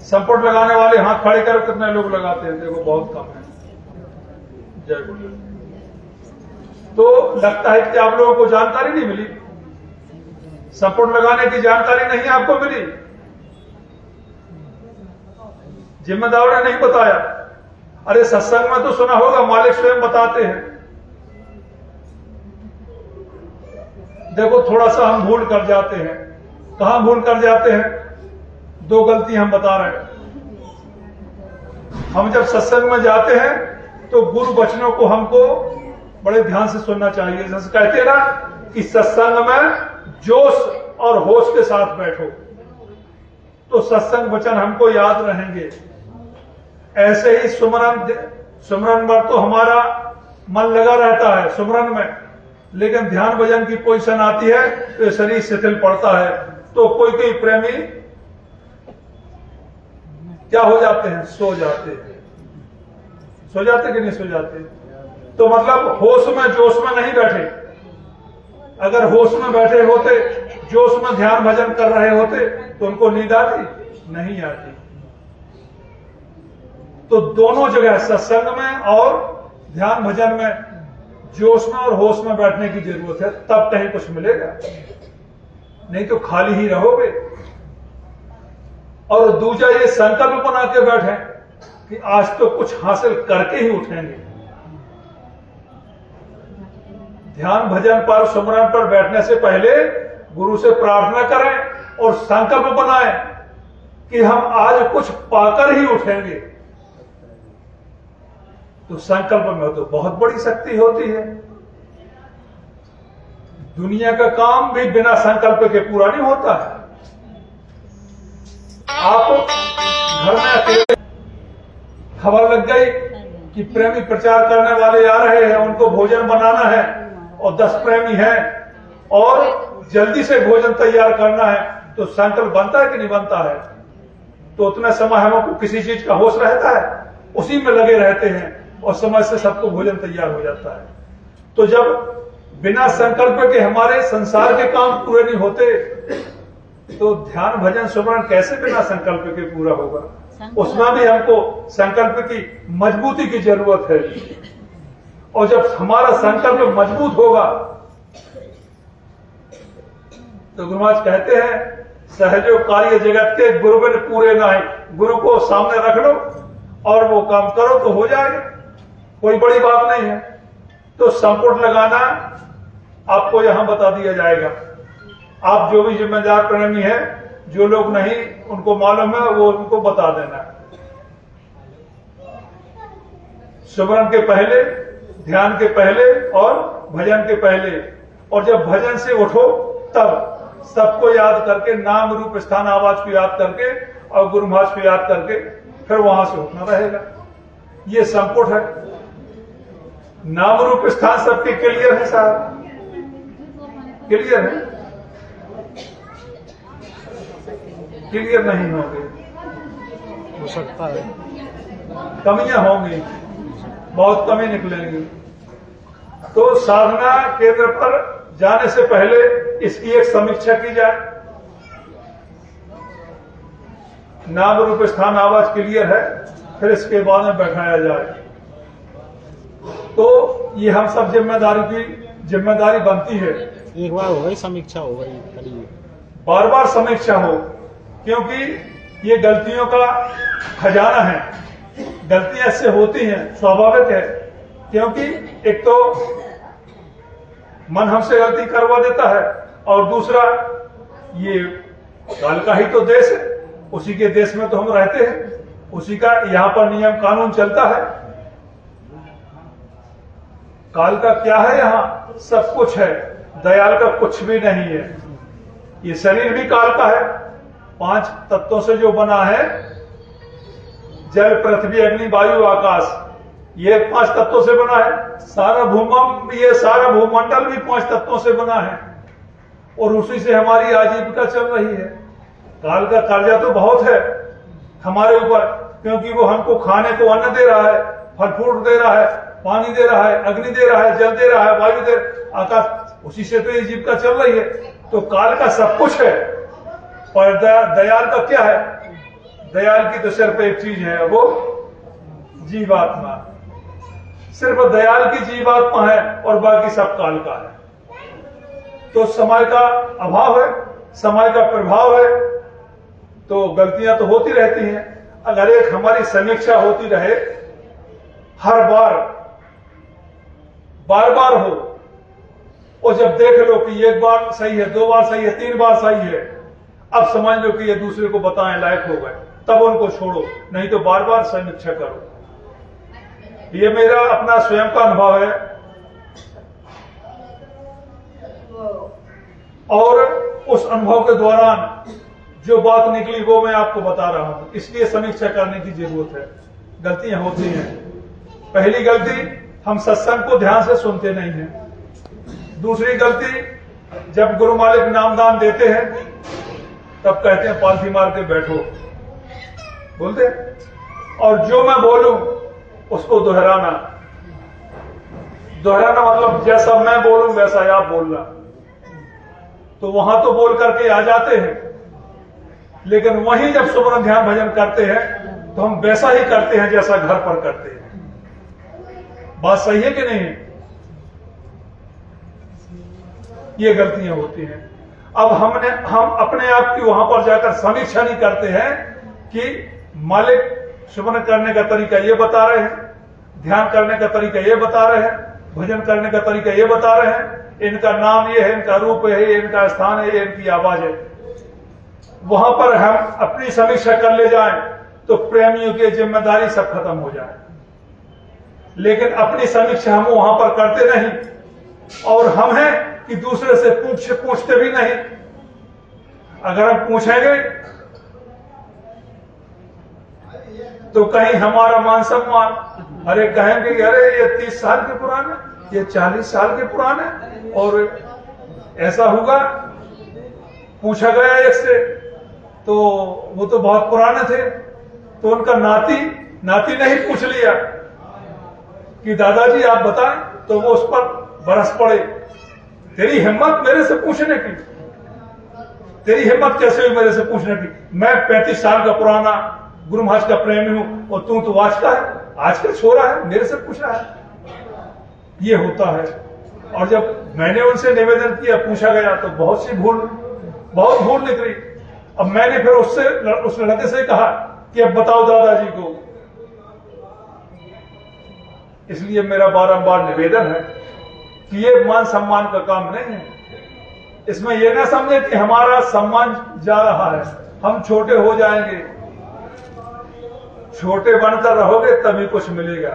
संपुट लगाने वाले हाथ खड़े करो, कितने लोग लगाते हैं? देखो बहुत कम है। जय गुरु। तो लगता है कि आप लोगों को जानकारी नहीं मिली, संपुट लगाने की जानकारी नहीं आपको मिली, जिम्मेदारों ने नहीं बताया। अरे सत्संग में तो सुना होगा, मालिक स्वयं बताते हैं। देखो थोड़ा सा हम भूल कर जाते हैं। कहां भूल कर जाते हैं? 2 गलती हम बता रहे हैं। हम जब सत्संग में जाते हैं तो गुरु वचनों को हमको बड़े ध्यान से सुनना चाहिए। जैसे कहते हैं ना कि सत्संग में जोश और होश के साथ बैठो तो सत्संग वचन हमको याद रहेंगे। ऐसे ही सुमरन में तो हमारा मन लगा रहता है सुमरन में, लेकिन ध्यान भजन की पोजीशन आती है तो शरीर शिथिल पड़ता है। तो कोई कोई प्रेमी क्या हो जाते हैं, सो जाते हैं। सो जाते कि नहीं सो जाते? तो मतलब होश में जोश में नहीं बैठे। अगर होश में बैठे होते, जोश में ध्यान भजन कर रहे होते तो उनको नींद आती? नहीं आती। तो दोनों जगह सत्संग में और ध्यान भजन में जोश में और होश में बैठने की जरूरत है, तब कहीं कुछ मिलेगा, नहीं तो खाली ही रहोगे। और दूसरा ये संकल्प बना के बैठे कि आज तो कुछ हासिल करके ही उठेंगे। ध्यान भजन पर सुमरन पर बैठने से पहले गुरु से प्रार्थना करें और संकल्प बनाएं कि हम आज कुछ पाकर ही उठेंगे। तो संकल्प में तो बहुत बड़ी शक्ति होती है। दुनिया का काम भी बिना संकल्प के पूरा नहीं होता है। आप घर में अकेले खबर लग गई कि प्रेमी प्रचार करने वाले आ रहे हैं, उनको भोजन बनाना है और 10 प्रेमी हैं और जल्दी से भोजन तैयार करना है, तो संकल्प बनता है कि नहीं बनता है? तो उतना समय हमको किसी चीज का होश रहता है, उसी में लगे रहते हैं और समय से सबको भोजन तैयार हो जाता है। तो जब बिना संकल्प के हमारे संसार के काम पूरे नहीं होते तो ध्यान भजन सुमरन कैसे बिना संकल्प के पूरा होगा? उसमें भी हमको संकल्प की मजबूती की जरूरत है। और जब हमारा संकल्प मजबूत होगा तो गुरु महाराज कहते हैं, सहजो कार्य जगत के गुरु बिन पूरे नहीं। गुरु को सामने रख लो और वो काम करो तो हो जाएगा, कोई बड़ी बात नहीं है। तो संपुट लगाना आपको यहां बता दिया जाएगा। आप जो भी जिम्मेदार प्रेमी है, जो लोग नहीं उनको मालूम है वो उनको बता देना। सुमरन के पहले, ध्यान के पहले और भजन के पहले, और जब भजन से उठो तब सबको याद करके, नाम रूप स्थान आवाज को याद करके और गुरु महाराज को याद करके फिर वहां से उठना रहेगा। ये संपुट है। नाम रूप स्थान सबके क्लियर है साहब? क्लियर है? क्लियर नहीं होंगे, हो सकता है कमियां होंगी, बहुत कमी निकलेंगी। तो साधना केंद्र पर जाने से पहले इसकी एक समीक्षा की जाए। नाम रूप स्थान आवाज क्लियर है, फिर इसके बाद में बैठाया जाए। तो ये हम सब जिम्मेदारी बनती है। एक बार हो गई समीक्षा, हो गई करिए, बार बार समीक्षा हो, क्योंकि ये गलतियों का खजाना है। गलतियां ऐसे होती हैं, स्वाभाविक है, क्योंकि एक तो मन हमसे गलती करवा देता है और दूसरा ये काल का ही तो देश है, उसी के देश में तो हम रहते हैं, उसी का यहाँ पर नियम कानून चलता है। काल का क्या है? यहाँ सब कुछ है, दयाल का कुछ भी नहीं है। ये शरीर भी काल का है, 5 तत्वों से जो बना है, जल पृथ्वी अग्नि वायु आकाश, ये 5 तत्वों से बना है। ये सारा भूमंडल भी 5 तत्वों से बना है और उसी से हमारी आजीविका चल रही है। काल का कर्जा तो बहुत है हमारे ऊपर, क्योंकि वो हमको खाने को अन्न दे रहा है, फल फ्रूट दे रहा है, पानी दे रहा है, अग्नि दे रहा है, जल दे रहा है, वायु दे, आकाश, उसी से तो ये जीविका चल रही है। तो काल का सब कुछ है, पर दयाल का क्या है? दयाल की तो सिर्फ एक चीज है, वो जीवात्मा। सिर्फ दयाल की जीवात्मा है और बाकी सब काल का है। तो समय का अभाव है, समय का प्रभाव है, तो गलतियां तो होती रहती हैं। अगर एक हमारी समीक्षा होती रहे, हर बार बार हो, और जब देख लो कि एक बार सही है, 2 बार सही है, 3 बार सही है, अब समझ लो कि ये दूसरे को बताएं लायक हो गए, तब उनको छोड़ो, नहीं तो बार बार समीक्षा करो। ये मेरा अपना स्वयं का अनुभव है। और उस अनुभव के दौरान जो बात निकली वो मैं आपको बता रहा हूं, इसलिए समीक्षा करने की जरूरत है। गलतियां होती हैं। पहली गलती, हम सत्संग को ध्यान से सुनते नहीं हैं। दूसरी गलती, जब गुरु मालिक नामदान देते हैं तब कहते हैं पालथी मार के बैठो, बोलते हैं। और जो मैं बोलूं उसको दोहराना मतलब जैसा मैं बोलूं वैसा ही आप बोलना। तो वहां तो बोल करके आ जाते हैं, लेकिन वहीं जब सुमरन ध्यान भजन करते हैं तो हम वैसा ही करते हैं जैसा घर पर करते हैं। बात सही है कि नहीं? ये गलतियां होती हैं। अब हम अपने आप की वहां पर जाकर समीक्षा नहीं करते हैं कि मालिक सुमरन करने का तरीका ये बता रहे हैं, ध्यान करने का तरीका ये बता रहे हैं, भजन करने का तरीका ये बता रहे हैं, इनका नाम ये है, इनका रूप है, इनका स्थान है, इनकी आवाज है। वहां पर हम अपनी समीक्षा कर ले जाएं तो प्रेमियों की जिम्मेदारी सब खत्म हो जाए। लेकिन अपनी समीक्षा हम वहां पर करते नहीं, और हम हैं कि दूसरे से पूछते भी नहीं। अगर हम पूछेंगे तो कहीं हमारा मान सम्मान, अरे कहेंगे अरे ये 30 साल के पुराने, ये 40 साल के पुराने, और ऐसा होगा। पूछा गया एक से तो वो तो बहुत पुराने थे, तो उनका नाती ने ही पूछ लिया कि दादाजी आप बताएं, तो वो उस पर बरस पड़े, तेरी हिम्मत मेरे से पूछने की, तेरी हिम्मत कैसे हुई मेरे से पूछने की? मैं 35 साल का पुराना गुरु महाराज का प्रेमी हूं और तू तो आज का छोरा है, मेरे से पूछ रहा है। ये होता है। और जब मैंने उनसे निवेदन किया, पूछा गया, तो बहुत भूल निकली। अब मैंने फिर उस लड़के से कहा कि अब बताओ दादाजी को। इसलिए मेरा बारंबार निवेदन है कि ये मान सम्मान का काम नहीं है। इसमें यह ना समझे कि हमारा सम्मान जा रहा है, हम छोटे हो जाएंगे। छोटे बनकर रहोगे तभी कुछ मिलेगा,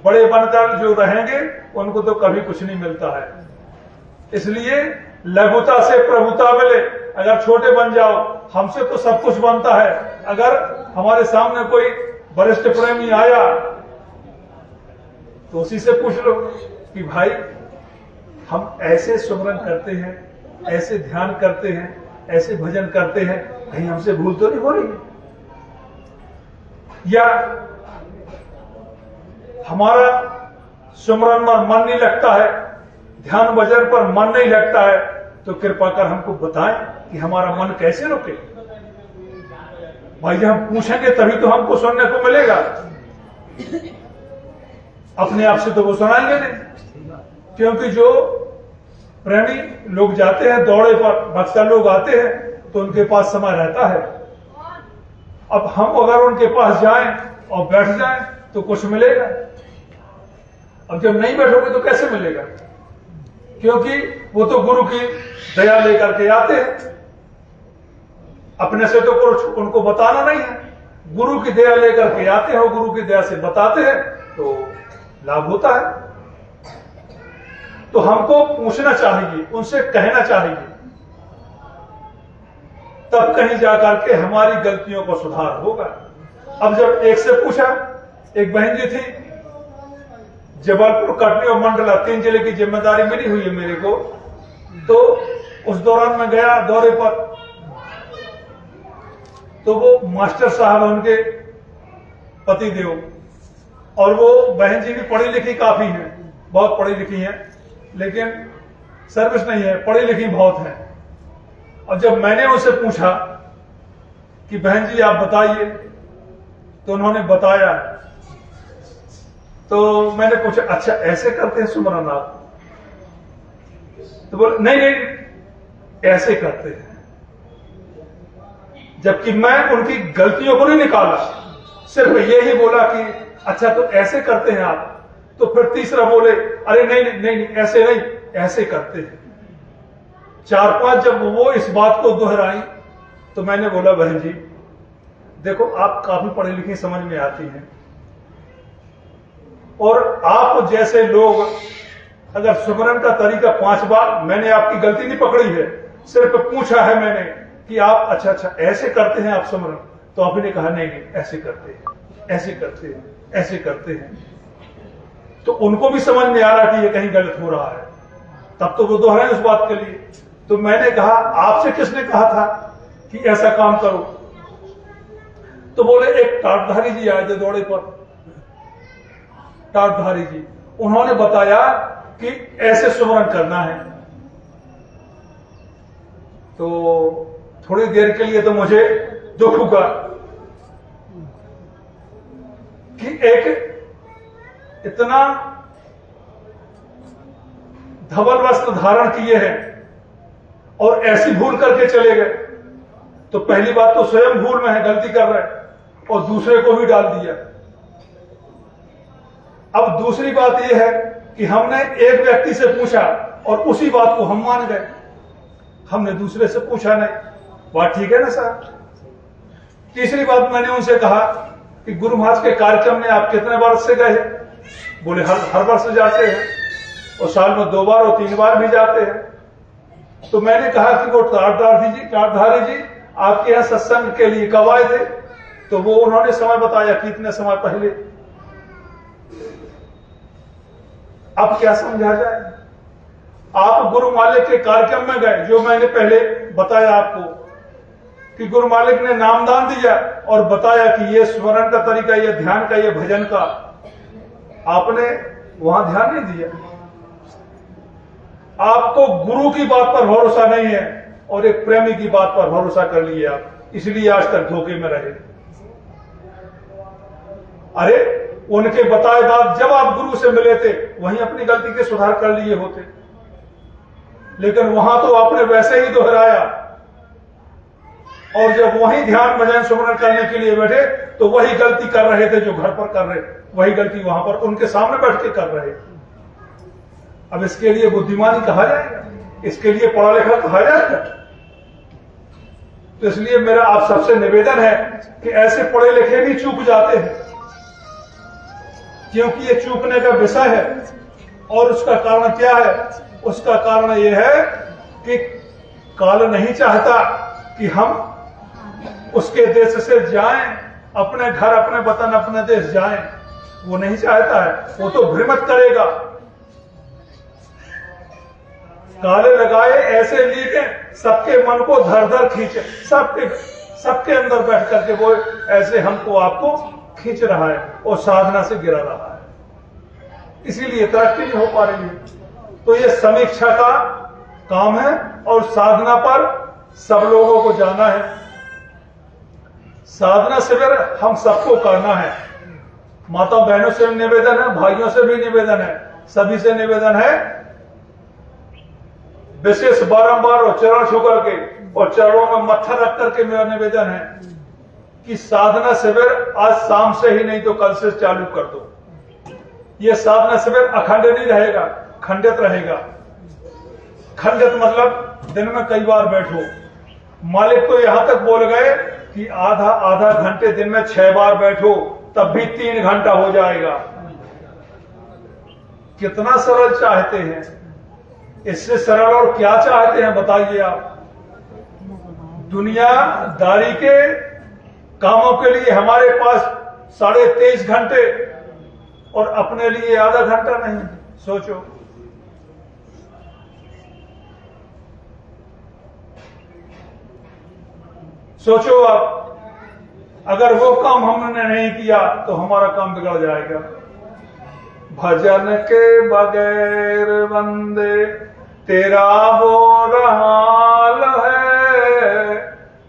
बड़े बनकर जो रहेंगे उनको तो कभी कुछ नहीं मिलता है। इसलिए लघुता से प्रभुता मिले। अगर छोटे बन जाओ, हमसे तो सब कुछ बनता है। अगर हमारे सामने कोई वरिष्ठ प्रेमी आया तो उसी से पूछ लो कि भाई हम ऐसे सुमरन करते हैं, ऐसे ध्यान करते हैं, ऐसे भजन करते हैं, कहीं हमसे भूल तो नहीं हो रही? या हमारा सुमरन में मन नहीं लगता है, ध्यान भजन पर मन नहीं लगता है, तो कृपा कर हमको बताएं कि हमारा मन कैसे रुके। भाई जब हम पूछेंगे तभी तो हमको सुनने को मिलेगा, अपने आप से तो वो सुनाएंगे नहीं। क्योंकि जो प्रेमी लोग जाते हैं दौड़े पर, भक्ता लोग आते हैं तो उनके पास समय रहता है। अब हम अगर उनके पास जाएं और बैठ जाएं तो कुछ मिलेगा, अब जब नहीं बैठोगे तो कैसे मिलेगा? क्योंकि वो तो गुरु की दया लेकर के आते हैं, अपने से तो कुछ उनको बताना नहीं है। गुरु की दया लेकर के आते हैं, गुरु की दया से बताते हैं तो लाभ होता है। तो हमको पूछना चाहिए, उनसे कहना चाहिए, तब कहीं जाकर के हमारी गलतियों को सुधार होगा। अब जब एक से पूछा, एक बहन जी थी जबलपुर, कटनी और मंडला 3 जिले की जिम्मेदारी मिली हुई है मेरे को, तो उस दौरान मैं गया दौरे पर, तो वो मास्टर साहब उनके पतिदेव, और वो बहन जी भी पढ़ी लिखी काफी हैं, बहुत पढ़ी लिखी हैं, लेकिन सर्विस नहीं है, पढ़ी लिखी बहुत है। और जब मैंने उनसे पूछा कि बहन जी आप बताइए, तो उन्होंने बताया। तो मैंने पूछा अच्छा ऐसे करते हैं सुमरन आप? तो बोले नहीं ऐसे करते हैं। जबकि मैं उनकी गलतियों को नहीं निकाला, सिर्फ यही बोला कि अच्छा तो ऐसे करते हैं आप। तो फिर तीसरा बोले अरे नहीं ऐसे नहीं, ऐसे करते हैं। 4-5 जब वो इस बात को दोहराई तो मैंने बोला बहन जी देखो आप काफी पढ़ी लिखी समझ में आती हैं, और आप जैसे लोग अगर सुमरन का तरीका 5 बार, मैंने आपकी गलती नहीं पकड़ी है, सिर्फ पूछा है मैंने कि आप अच्छा ऐसे करते हैं आप सुमरन, तो आपने कहा नहीं ऐसे करते हैं, ऐसे करते हैं, ऐसे करते हैं, तो उनको भी समझ में आ रहा कि ये कहीं गलत हो रहा है, तब तो वो दोहराए उस बात के लिए। तो मैंने कहा आपसे किसने कहा था कि ऐसा काम करो? तो बोले एक टाटधारी जी आए थे दौड़े पर, टाटधारी जी, उन्होंने बताया कि ऐसे सुमरन करना है। तो थोड़ी देर के लिए तो मुझे दुख हुआ कि एक इतना धवल वस्त्र धारण किए हैं और ऐसी भूल करके चले गए। तो पहली बात तो स्वयं भूल में है, गलती कर रहे हैं, और दूसरे को भी डाल दिया। अब दूसरी बात यह है कि हमने एक व्यक्ति से पूछा और उसी बात को हम मान गए, हमने दूसरे से पूछा नहीं। बात ठीक है ना साहब? तीसरी बात मैंने उनसे कहा कि गुरु महाराज के कार्यक्रम में आप कितने वर्ष से गए? बोले हर वर्ष जाते हैं, और साल में 2 बार और 3 बार भी जाते हैं। तो मैंने कहा कि वो टाटधारी जी आपके यहां सत्संग के लिए कब आए थे? तो वो उन्होंने समय बताया कि इतने समय पहले। अब क्या समझा जाए? आप गुरु मालिक के कार्यक्रम में गए, जो मैंने पहले बताया आपको कि गुरु मालिक ने नामदान दिया और बताया कि ये स्मरण का तरीका, ये ध्यान का, ये भजन का, आपने वहां ध्यान नहीं दिया। आपको गुरु की बात पर भरोसा नहीं है और एक प्रेमी की बात पर भरोसा कर लिए आप, इसलिए आज तक धोखे में रहे। अरे उनके बताए बात जब आप गुरु से मिले थे वहीं अपनी गलती के सुधार कर लिए होते, लेकिन वहां तो आपने वैसे ही दोहराया, और जब वही ध्यान भजन सुमरन करने के लिए बैठे तो वही गलती कर रहे थे जो घर पर कर रहे, वही गलती वहां पर उनके सामने बैठ के कर रहे। अब इसके लिए बुद्धिमानी कहा जाएगा? इसके लिए पढ़ा लिखा कहा जाएगा? तो इसलिए मेरा आप सबसे निवेदन है कि ऐसे पढ़े लिखे भी चूक जाते हैं, क्योंकि ये चूकने का विषय है। और उसका कारण क्या है? उसका कारण यह है कि काल नहीं चाहता कि हम उसके देश से जाएं, अपने घर, अपने वतन, अपने देश जाएं। वो नहीं चाहता है, वो तो भ्रमित करेगा। काले लगाए ऐसे लीके सबके मन को धर धर खींचे, सबके अंदर बैठ करके वो ऐसे हमको आपको खींच रहा है और साधना से गिरा रहा है, इसीलिए तरक्की नहीं हो पा रही है। तो ये समीक्षा का काम है और साधना पर सब लोगों को जाना है। साधना शिविर हम सबको करना है। माता बहनों से निवेदन है, भाइयों से भी निवेदन है, सभी से निवेदन है, विशेष बारंबार और चरण छू करके और चरणों में मत्था रख करके मेरा निवेदन है कि साधना शिविर आज शाम से ही नहीं तो कल से चालू कर दो। यह साधना शिविर अखंड नहीं रहेगा, खंडित रहेगा। खंडित मतलब दिन में कई बार बैठो। मालिक तो यहां तक बोल गए कि आधा घंटे दिन में 6 बार बैठो, तब भी 3 घंटा हो जाएगा। कितना सरल चाहते हैं? इससे सरल और क्या चाहते हैं बताइए आप? दुनियादारी के कामों के लिए हमारे पास 23.5 घंटे और अपने लिए आधा घंटा नहीं। सोचो, सोचो आप, अगर वो काम हमने नहीं किया तो हमारा काम बिगड़ जाएगा। भजन के बगैर बंदे तेरा वो हाल है,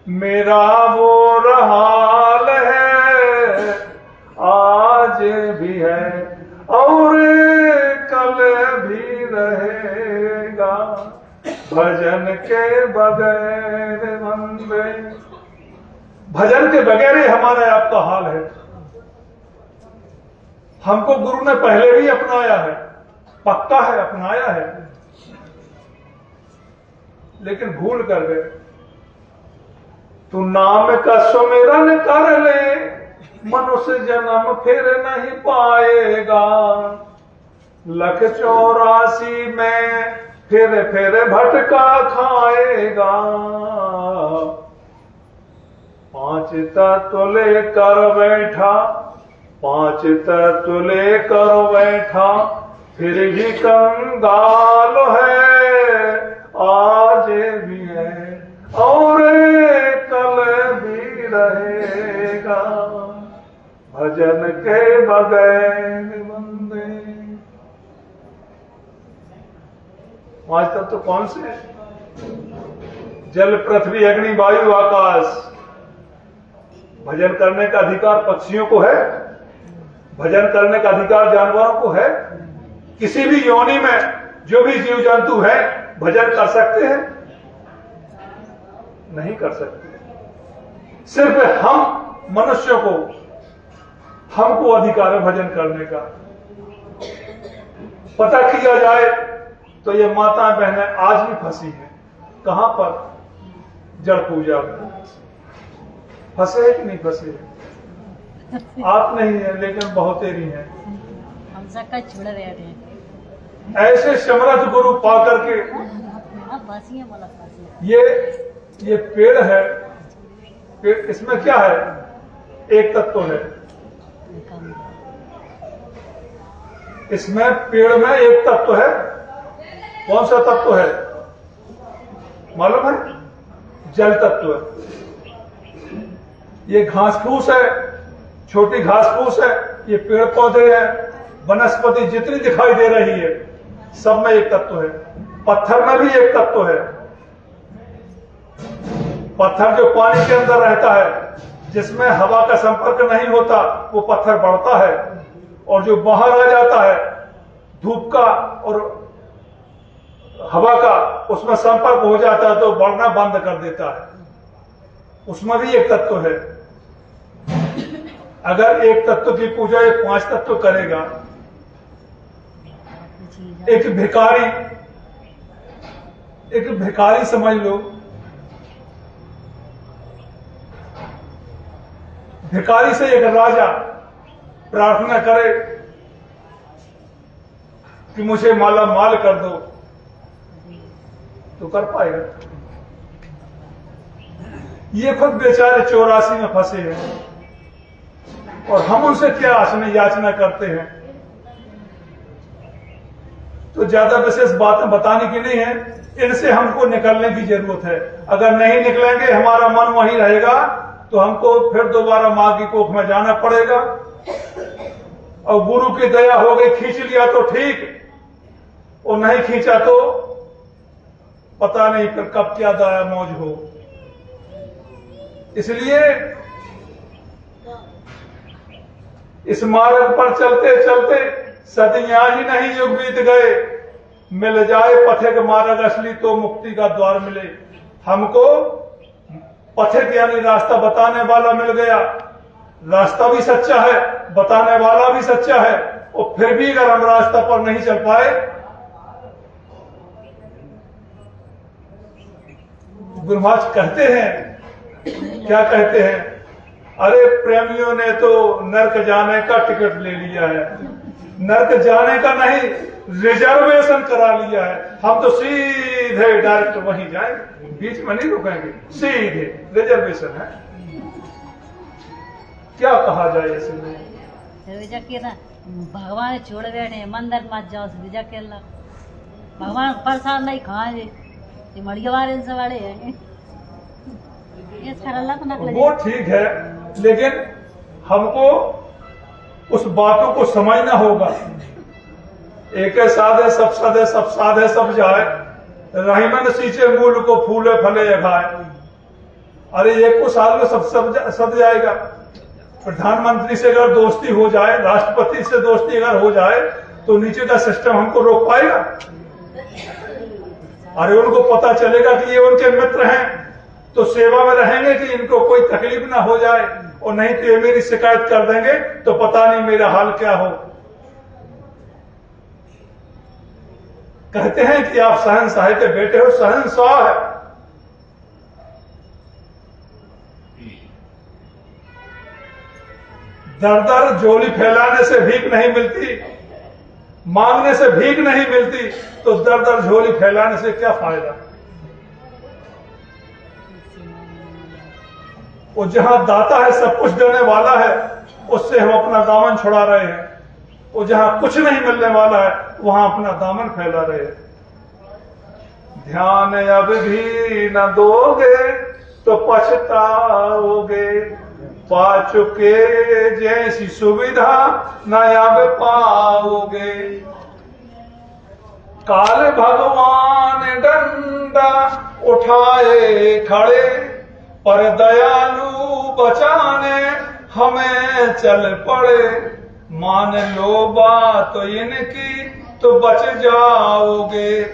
मेरा वो हाल है, आज भी है और कल भी रहेगा। भजन के बगैर बंदे, भजन के बगैर ही हमारा आपका हाल है। हमको गुरु ने पहले भी अपनाया है, पक्का है, अपनाया है, लेकिन भूल कर गए। तू नाम का सुमिरन कर ले, मनुष्य जन्म फिर नहीं पाएगा। 184 में फिर भटका खाएगा। 5 तत्व लेकर बैठा, 5 तत्व लेकर बैठा, फिर भी कंगाल है, आज भी है और कल भी रहेगा, भजन के बगैर बंदे। 5 तत्व कौन से हैं? जल, पृथ्वी, अग्नि, वायु, आकाश। भजन करने का अधिकार पक्षियों को है, भजन करने का अधिकार जानवरों को है। किसी भी योनि में जो भी जीव जंतु है भजन कर सकते हैं? नहीं कर सकते। सिर्फ हम मनुष्यों को, हमको अधिकार है भजन करने का। पता किया जाए तो ये माताएं बहनें आज भी फंसी हैं। कहां पर? जड़ पूजा में फंसे है कि नहीं फंसे? आप नहीं है लेकिन बहुतेरी हैं। हम सबका छोड़ रहे हैं। ऐसे समर्थ गुरु पा करके ये पेड़ है, पेड़, इसमें क्या है? एक तत्व है इसमें, पेड़ में एक तत्व है। कौन सा तत्व है मालूम है? जल तत्व है। ये घास फूस है, छोटी घास फूस है, ये पेड़ पौधे हैं, वनस्पति जितनी दिखाई दे रही है सब में एक तत्व है। पत्थर में भी एक तत्व है। पत्थर जो पानी के अंदर रहता है, जिसमें हवा का संपर्क नहीं होता, वो पत्थर बढ़ता है, और जो बाहर आ जाता है धूप का और हवा का, उसमें संपर्क हो जाता है तो बढ़ना बंद कर देता है। उसमें भी एक तत्व है। अगर एक तत्व की पूजा ये 5 तत्व करेगा, एक भिखारी समझ लो, भिखारी से एक राजा प्रार्थना करे कि मुझे माला माल कर दो, तो कर पाएगा? ये खुद बेचारे 84 में फंसे हैं, और हम उनसे क्या याचना करते हैं? तो ज्यादा विशेष बातें बताने की नहीं है, इनसे हमको निकलने की जरूरत है। अगर नहीं निकलेंगे, हमारा मन वहीं रहेगा, तो हमको फिर दोबारा मां की कोख में जाना पड़ेगा। और गुरु की दया हो गई, खींच लिया तो ठीक, और नहीं खींचा तो पता नहीं फिर कब क्या दाया मौज हो। इसलिए इस मार्ग पर चलते चलते सदियां ही नहीं युग बीत गए, मिल जाए पथिक मार्ग असली तो मुक्ति का द्वार मिले। हमको पथिक यानी रास्ता बताने वाला मिल गया। रास्ता भी सच्चा है, बताने वाला भी सच्चा है, और फिर भी अगर हम रास्ता पर नहीं चल पाए, गुरु महाराज कहते हैं, क्या कहते हैं? अरे प्रेमियों ने तो नरक जाने का टिकट ले लिया है। नरक जाने का नहीं, रिजर्वेशन करा लिया है। हम तो सीधे डायरेक्ट वहीं जाएंगे, बीच में नहीं रुकेंगे, सीधे रिजर्वेशन है। क्या कहा जाए इसमें? भगवान छोड़ बैठे मंदिर मत जाओ, भगवान प्रसाद नहीं खाए, मड़िया वाले इनसे वाले हैं। वो ठीक है, लेकिन हमको उस बातों को समझना होगा। एक साधे सब साधे, सब साधे सब जाए, रहीमन सींचे मूल को फूले फले खाए। अरे एक को साल में सब जाएगा। प्रधानमंत्री से अगर दोस्ती हो जाए, राष्ट्रपति से दोस्ती अगर हो जाए, तो नीचे का सिस्टम हमको रोक पाएगा? अरे उनको पता चलेगा कि ये उनके मित्र हैं, तो सेवा में रहेंगे कि इनको कोई तकलीफ ना हो जाए, और नहीं तो ये मेरी शिकायत कर देंगे तो पता नहीं मेरा हाल क्या हो। कहते हैं कि आप शहंशाह के बेटे हो, शहंशाह है। दर दर झोली फैलाने से भीख नहीं मिलती। मांगने से भीख नहीं मिलती तो दर दर झोली फैलाने से क्या फायदा। वो जहां दाता है, सब कुछ देने वाला है, उससे हम अपना दामन छुड़ा रहे हैं। वो जहां कुछ नहीं मिलने वाला है वहां अपना दामन फैला रहे हैं। ध्यान अब भी न दोगे तो पछताओगे, पा चुके जैसी सुविधा न अब पाओगे। काल भगवान डंडा उठाए खड़े, पर दयालु बचाने हमें चल पड़े। मान लो बात इनकी तो बच जाओगे।